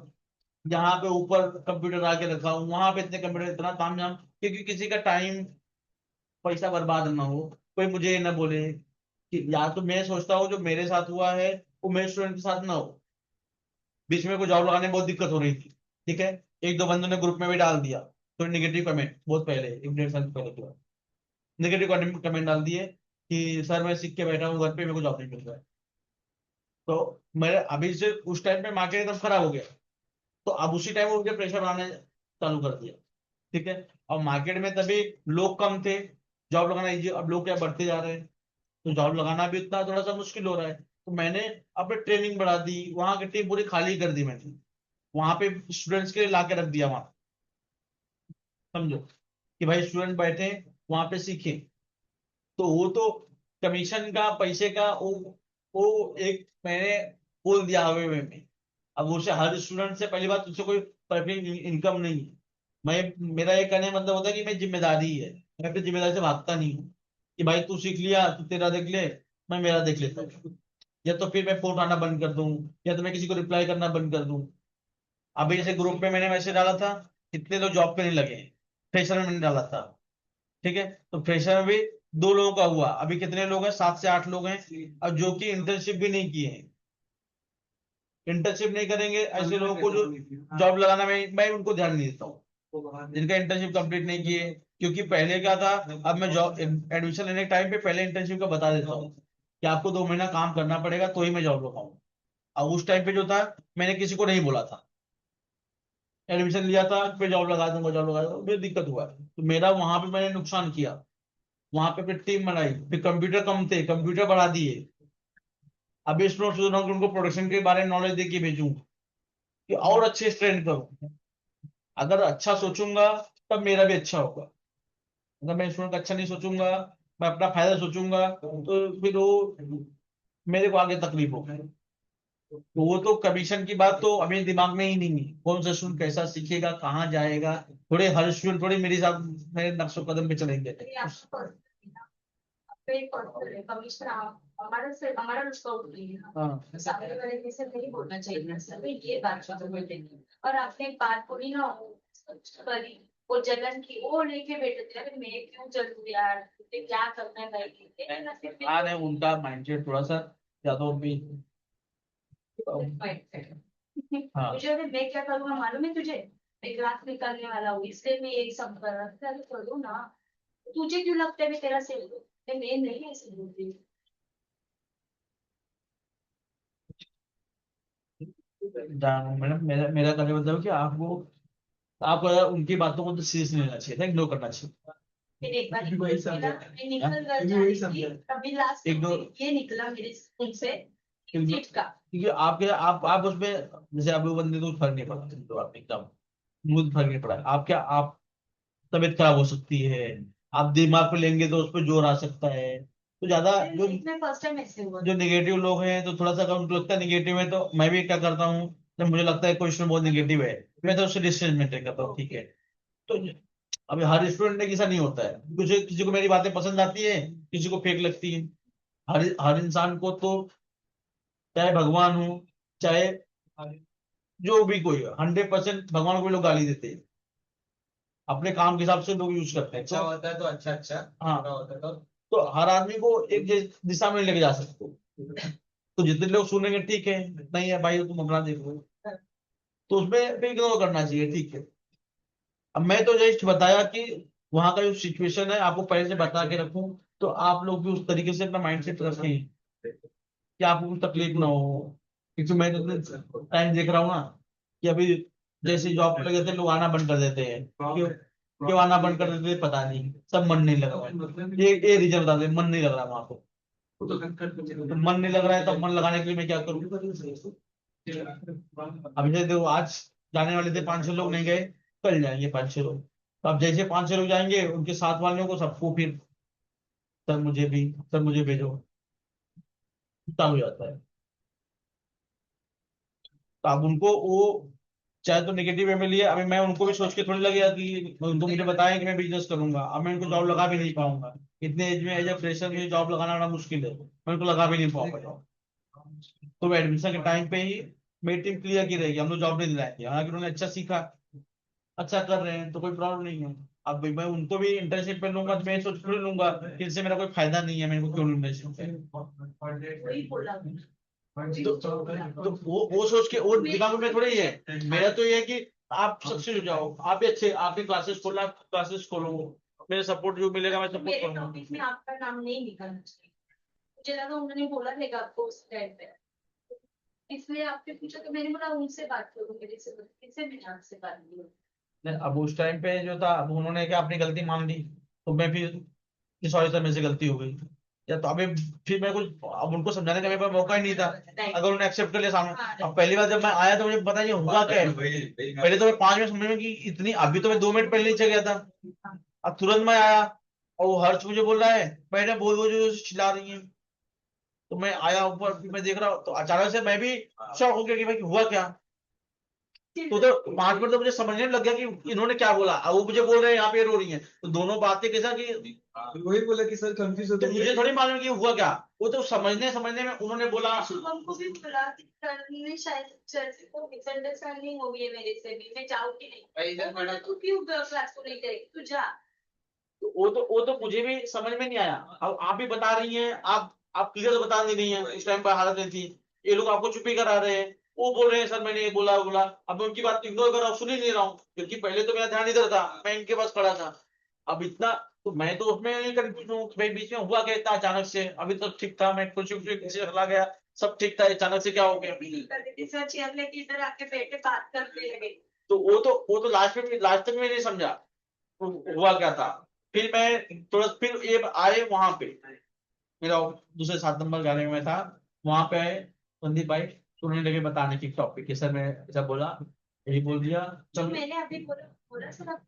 यहाँ पे ऊपर कंप्यूटर आके रखा हूँ वहां पे इतने कंप्यूटर इतना तामझाम क्योंकि किसी का टाइम पैसा बर्बाद ना हो। कोई मुझे ये ना बोले कि या तो मैं सोचता हूँ जो मेरे साथ हुआ है वो मेरे स्टूडेंट के साथ ना हो। बीच में कोई जॉब लगाने में बहुत दिक्कत हो रही थी। ठीक है। एक दो बंदों ने ग्रुप में भी डाल दिया थोड़ी निगेटिव कमेंट बहुत पहले 1-1.5 साल पहले की बात। नेगेटिव कमेंट डाल दिए कि सर मैं सीख के बैठा हूँ घर पे मेरे को जॉब नहीं मिल रहा है। तो मेरे अभी से उस टाइम पे मार्केट एकदम खराब हो गया। तो अब उसी टाइम मुझे प्रेशर बनाने चालू कर दिया। ठीक है। और मार्केट में तभी लोग कम थे। जॉब लगाना इजी अब लोग क्या बढ़ते जा रहे हैं। तो जॉब लगाना भी इतना थोड़ा सा मुश्किल हो रहा है तो मैंने अपने ट्रेनिंग बढ़ा दी वहां की टीम पूरी खाली कर दी मैंने। वहां पे स्टूडेंट्स के लिए ला के रख दिया वहां। समझो कि भाई स्टूडेंट बैठे वहां पे सीखे। तो वो तो कमीशन का पैसे का वो एक मैंने बोल दिया हवे में। अब उसे हर स्टूडेंट से पहली बात उससे कोई परफेक्ट इनकम नहीं है। मैं मेरा ये कहने का मतलब होता है कि मैं जिम्मेदारी है। मैं अपनी जिम्मेदारी से भागता नहीं हूँ कि भाई तू सीख लिया तू तेरा देख ले मैं मेरा देख लेता हूँ। या तो फिर मैं फोन उठाना बंद कर दूं या तो मैं किसी को रिप्लाई करना बंद कर दूं। अभी जैसे ग्रुप में मैंने मैसेज डाला था कितने लोग जॉब पे नहीं लगे। फ्रेशर में मैंने डाला था। ठीक है। तो फ्रेशर में भी 2 लोगों का हुआ अभी कितने लोग हैं 7 से 8 लोग हैं। और जो कि इंटर्नशिप भी नहीं किए हैं। इंटर्नशिप नहीं करेंगे ऐसे लोगों को जो जॉब लगाना मैं उनको ध्यान नहीं देता हूँ जिनका इंटर्नशिप कंप्लीट नहीं किए। क्योंकि पहले क्या था अब मैं जॉब एडमिशन लेने के टाइम पे पहले इंटर्नशिप का बता देता हूँ कि आपको 2 महीना काम करना पड़ेगा तो ही मैं जॉब लगाऊंगा। और उस टाइम पे जो था मैंने किसी को नहीं बोला था। एडमिशन लिया था फिर जॉब लगा दूंगा फिर दिक्कत हुआ तो मेरा वहां पे मैंने नुकसान किया। वहां पे फिर टीम बनाई फिर कंप्यूटर कम थे कंप्यूटर बढ़ा दिए। अभी स्टूडेंट सोच रहा हूँ कि उनको प्रोडक्शन के बारे में नॉलेज दे के भेजूं कि और अच्छे ट्रेन करूँ। अगर अच्छा सोचूंगा तब मेरा भी अच्छा होगा। अगर मैं स्टूडेंट का अच्छा नहीं सोचूंगा मैं अपना फायदा सोचूंगा तो फिर वो मेरे को आगे तकलीफ होगी। तो वो तो कमीशन की बात तो अभी दिमाग में ही नहीं है कौन सा स्टूडेंट कैसा सीखेगा कहाँ जाएगा। थोड़े हर स्टूडेंट थोड़ी मेरे साथ मेरे नक्शो कदम पे चलेंगे। ये आपका पर्सनल है ना, आपका एक पर्सनल है कमीशन आप हमारा से हमारा डिस्काउंट नहीं है ना। हाँ सामने वाले के से नहीं बोलना चाहिए ना सर ये बात जो बोल देंगे। और आपने एक बात बोली ना करी वो जलन की वो लेके बैठे थे अरे मैं क्यों चलूं यार मुझे क्या करना है भाई ये ना सिर्फ हाँ नहीं उनका माइंडसेट थोड़ा सा या तो भी हाँ मुझे अगर मैं क्या करूंगा मालूम है तुझे मैं ग्राफ निकालने वाला हूँ इसलिए मैं यही सब कर रहा था अरे करूँ ना तुझे क्यों लगता है मैं तेरा से मैं नहीं ऐसे बोलती मैडम मेरा मेरा कहने का मतलब है कि आपको उनकी बातों को तो सीरियस नहीं लेना चाहिए था इग्नोर करना चाहिए। फिर एक बार भी वही समझा मैं निकल कर भी जा वही रही थी समझा तभी लास्ट एक दो ये निकला मेरे स्कूल से इग्नोर सीट का क्योंकि आपके आप उसमें जैसे आप वो बंदे को फर्क नहीं पड़ता तो आप एकदम मुझे फर्क नहीं पड़ा आप क्या आप तबीयत खराब हो सकती है। आप दिमाग पे लेंगे तो उस पर जोर आ सकता है। तो ज्यादा जो इसमें फर्स्ट टाइम ऐसे हुआ जो निगेटिव लोग हैं तो थोड़ा सा अगर उनको लगता है निगेटिव है तो मैं भी क्या करता हूँ जब मुझे लगता है कोई स्टूडेंट बहुत निगेटिव है, मैं तो उससे डिसीजन मेंटेन करता हूँ, ठीक है। तो अभी हर स्टूडेंट एक ऐसा नहीं होता है, किसी किसी को मेरी बातें पसंद आती है, किसी को फेक लगती है। हर हर इंसान को तो, चाहे भगवान हो, चाहे जो भी कोई 100% भगवान को भी लोग गाली देते हैं, अपने काम के हिसाब से लोग यूज करते हैं। अच्छा होता है तो अच्छा अच्छा, हाँ, बुरा होता है तो हर आदमी को एक दिशा में लेके जा सकते हो। तो जितने लोग सुनेंगे ठीक है, नहीं है भाई तुम अपना देखो, तो उसमें भी इग्नोर करना चाहिए, ठीक है। अब मैं तो जस्ट बताया कि वहां का जो सिचुएशन है आपको पहले से बता के रखूं, तो आप लोग भी उस तरीके से अपना माइंड सेट रखें कि आपको कुछ तकलीफ ना हो। क्योंकि मैं तो टाइम देख रहा हूँ ना कि अभी जैसे जॉब पे लगे थे लोग आना बंद कर देते हैं, क्यों क्यों आना बंद कर देते हैं पता नहीं, सब मन नहीं लग रहा है। ये रीजन बता दे, मन नहीं लग रहा वहां को। तो मन नहीं लग रहा है, तो मन लगाने के लिए मैं क्या करूँ? अभी जैसे देखो, आज जाने वाले थे 5-6 लोग, नहीं गए, कल जाएंगे 5-6 लोग। तो अब जैसे 5-6 लोग जाएंगे, उनके साथ वालों को सबको फिर सर मुझे भी, सर मुझे भेजो, चालू हो जाता है। तो अब उनको वो चाहे तो नेगेटिव वे में लिए, अभी मैं उनको भी सोच के थोड़ी लगेगा कि उनको मुझे बताया कि मैं बिजनेस करूंगा, अब मैं उनको जॉब लगा भी नहीं पाऊंगा। इतने एज में एज ए फ्रेशर मुझे जॉब लगाना बड़ा मुश्किल है, मैं उनको लगा भी नहीं पाऊंगा। तो एडमिशन के टाइम पे ही मेरी टीम क्लियर की रहेगी, हम लोग जॉब नहीं दिलाएंगे। हालांकि उन्होंने अच्छा सीखा, अच्छा कर रहे हैं, तो कोई प्रॉब्लम नहीं है। अब मैं उनको भी इंटर्नशिप पे लूंगा, तो मैं सोच थोड़ी लूंगा कि इससे मेरा कोई फायदा नहीं है, मेरे को क्यों इंटर्नशिप पे। वही बोला तो वो सोच के वो दिमाग में थोड़ी है। मेरा तो ये है कि आप सक्सेस हो जाओ, आप भी अच्छे, आपकी क्लासेस खोलना, क्लासेस खोलो, मेरे सपोर्ट जो मिलेगा मैं सपोर्ट मेरे करूंगा। टॉपिक में आपका नाम नहीं निकलना चाहिए, मुझे लगा उन्होंने बोला रहेगा आपको उस टाइम पे, इसलिए आपने पूछा तो मैंने बोला उनसे बात करूँ, मेरे से इससे मैंने आपसे बात की। नहीं, अब उस टाइम पे जो था, अब उन्होंने क्या अपनी गलती मान ली, तो मैं फिर कि सॉरी सर मेरे से गलती हो गई, या तो अभी फिर मैं कुछ, अब उनको समझाने का मेरे पास मौका ही नहीं था। अगर उन्होंने एक्सेप्ट कर लिया सामने, अब पहली बार जब मैं आया तो मुझे पता नहीं हुआ क्या है। पहले तो मैं 5 मिनट समझ में कि इतनी, अभी तो मैं 2 मिनट पहले नीचे गया था, अब तुरंत मैं आया और वो हर्ष मुझे बोल रहा है, मैंने बोल बोल जो चिल्ला रही है। तो मैं आया ऊपर, फिर मैं देख रहा हूँ, तो अचानक से मैं भी शॉक हो गया कि भाई हुआ क्या। तो 5 मिनट तो मुझे समझने में लग गया कि इन्होंने क्या बोला, अब वो मुझे बोल रहे हैं यहाँ पे रो रही है, तो दोनों बातें कैसा कि, वही बोला कि सर कंफ्यूज तो मुझे थोड़ी मालूम कि हुआ क्या। वो तो समझने समझने में उन्होंने बोला। शुभम को भी बोला कि सर ने शायद सर को मिसअंडरस्टैंडिंग हो गई है मेरे से भी, मैं जाऊँ कि नहीं, इधर तो बोला, तू क्यों क्लास को नहीं करेगी, तू जा। वो तो मुझे भी समझ में नहीं आया। अब आप भी बता रही हैं, आप क्लियर तो बता नहीं रही हैं, उस टाइम पर हालत नहीं थी, ये लोग आपको चुप्पी करा रहे हैं। वो बोल रहे हैं सर मैंने ये बोला वो बोला, अब मैं उनकी बात इग्नोर कर रहा हूँ, सुन ही नहीं रहा हूँ, क्योंकि पहले तो मेरा ध्यान इधर था, मैं इनके पास खड़ा था। अब इतना, तो मैं तो उसमें कंफ्यूज हूँ कि भाई बीच में हुआ क्या इतना अचानक से। अभी तो ठीक था, मैं खुशी खुशी से चला गया, सब ठीक था, अचानक से क्या हो गया। सर चेयर लेके इधर आके बैठे बात करने लगे। तो वो तो लास्ट तक मैं नहीं समझा हुआ क्या था। फिर मैं तुरंत फिर ये आए वहां पे, मेरा दूसरे 7 नंबर गाने में था, वहां पे आए संदीप भाई, तो उन्होंने लगे बताने की टॉपिक कि सर मैं ऐसा बोला, यही बोल दिया। जो चलो, मैंने अभी बोला बोला सर आप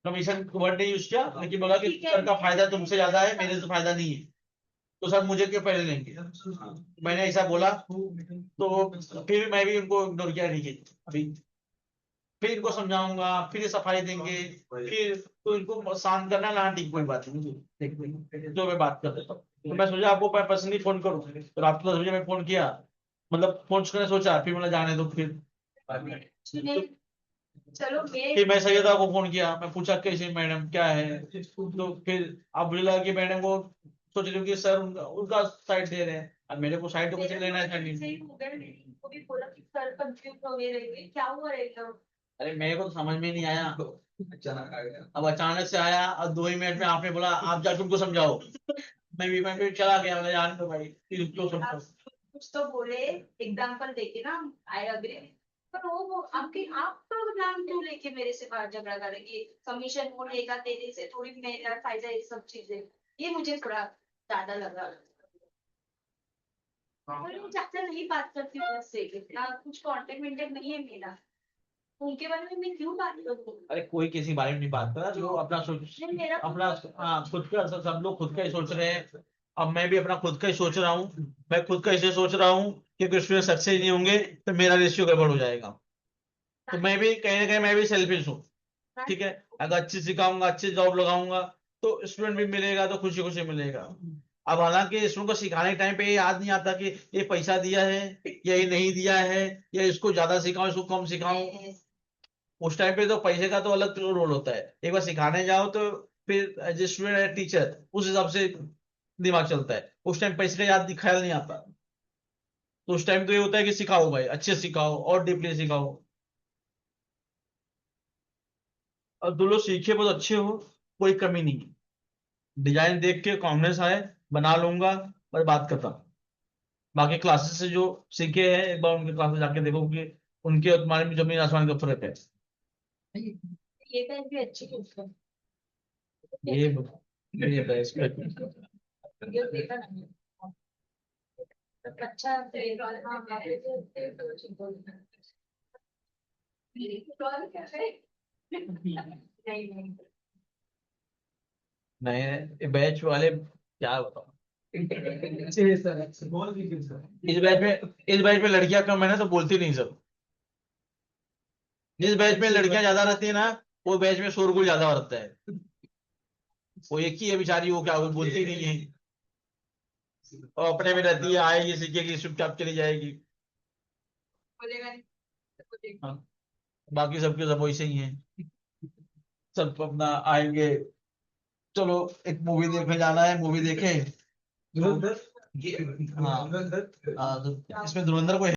कमीशन वर्ड नहीं यूज किया, लेकिन बोला कि ठीक है। सर का फायदा तुमसे ज्यादा है, मेरे से फायदा नहीं है, तो सर मुझे क्यों पहले लेंगे। मैंने ऐसा बोला, तो फिर मैं भी उनको इग्नोर किया, ठीक है। अभी फिर इनको समझाऊंगा, फिर ये सफाई देंगे, फिर तो इनको शांत करना ना, ठीक कोई बात नहीं, जो मैं बात कर देता हूँ। तो मैं सोचा आपको पर्सनली फोन करूँ, तो रात को 10 बजे मैं फोन किया, मतलब फोन करने सोचा, फिर मैंने जाने दो फिर। सुने, चलो फिर मैं सैयदा को फोन किया, मैं पूछा कैसे मैडम क्या है, तो फिर अब मुझे लगा कि मैडम को सोच रही हूँ कि सर उनका साइड दे रहे हैं, अब मेरे को साइड तो कुछ लेना है नहीं। सही हो गया, मैंने इनको भी बोला कि सर कंफ्यूज हो गए रहेंगे, क्या हुआ रहेगा। अरे मेरे को तो समझ में नहीं आया, अचानक आ गया। अब अचानक से आया, और 2 ही मिनट में आपने बोला आप जाके उनको समझाओ। मैं भी चला गया, मैंने जान दो भाई, फिर क्यों समझाओ। कुछ तो बोले, एग्जाम्पल देके ना, आई अग्री, पर वो आपके आपका नाम क्यों लेके मेरे से बाहर झगड़ा करेंगे, कमीशन वो लेगा तेरे से थोड़ी मेरा फायदा, ये सब चीजें, ये मुझे थोड़ा ज्यादा लगा। और मैं ज्यादा नहीं बात करती हूँ उससे, इतना कुछ कांटेक्ट मेंटेन नहीं है मेरा, उनके बारे में मैं क्यों बात करूँ। अरे कोई किसी बारे में नहीं बात कर रहा, जो अपना सोच, नहीं, मेरा अपना, हाँ खुद का, सब लोग खुद का ही सोच रहे हैं। अब मैं भी अपना खुद का ही सोच रहा हूँ, मैं खुद का इसे सोच रहा हूँ कि कुछ स्टूडेंट सक्सेस नहीं होंगे तो मेरा रेशियो गड़बड़ हो जाएगा। तो मैं भी कहीं ना कहीं मैं भी सेल्फिश हूँ, ठीक है। अगर अच्छी सिखाऊंगा, अच्छी जॉब लगाऊंगा तो स्टूडेंट भी मिलेगा तो खुशी खुशी मिलेगा। अब हालांकि स्टूडेंट को सिखाने के टाइम पे ये याद नहीं आता कि ये पैसा दिया है या ये नहीं दिया है, या इसको ज्यादा सिखाऊं इसको कम सिखाऊं। उस टाइम पे तो पैसे का तो अलग रोल होता है, एक बार सिखाने जाओ तो फिर as a student as teacher उस हिसाब से दिमाग चलता है, उस टाइम पैसे का याद ख्याल नहीं आता। तो उस टाइम तो ये होता है कि सिखाओ भाई, अच्छे सिखाओ और डीपली सिखाओ। और दो लोग सीखे बहुत अच्छे हो, कोई कमी नहीं है। डिजाइन देख के कॉन्फिडेंस आए, बना लूंगा, बस बात करता। बाकी क्लासेस से जो सीखे हैं एक बार उनके क्लासेस जाके देखो कि उनके और तुम्हारे में जमीन आसमान का फर्क है। ये पेन भी अच्छी है। ये ये बेस्ट है। ये देखा ना, अच्छा है। हाँ, नहीं नहीं, नए बैच वाले क्या बताओ, अच्छे हैं सर, अच्छे, बहुत वीक है सर। इस बैच में लड़कियां कम है ना तो बोलती नहीं सब। जिस बैच में लड़कियां ज्यादा रहती है ना वो बैच में शोरगुल ज्यादा रहता है। वो एक ही है बेचारी, वो क्या वो बोलती नहीं है, और अपने में रहती है, आएगी सीखेगी चुपचाप चली जाएगी। बोलेगा नहीं, सबको देख। हाँ, बाकी सबके सब वैसे ही हैं, सब अपना आएंगे। चलो एक मूवी देखने जाना है, मूवी देखें। धुरंधर, हाँ धुरंधर। हाँ, तो इसमें धुरंधर को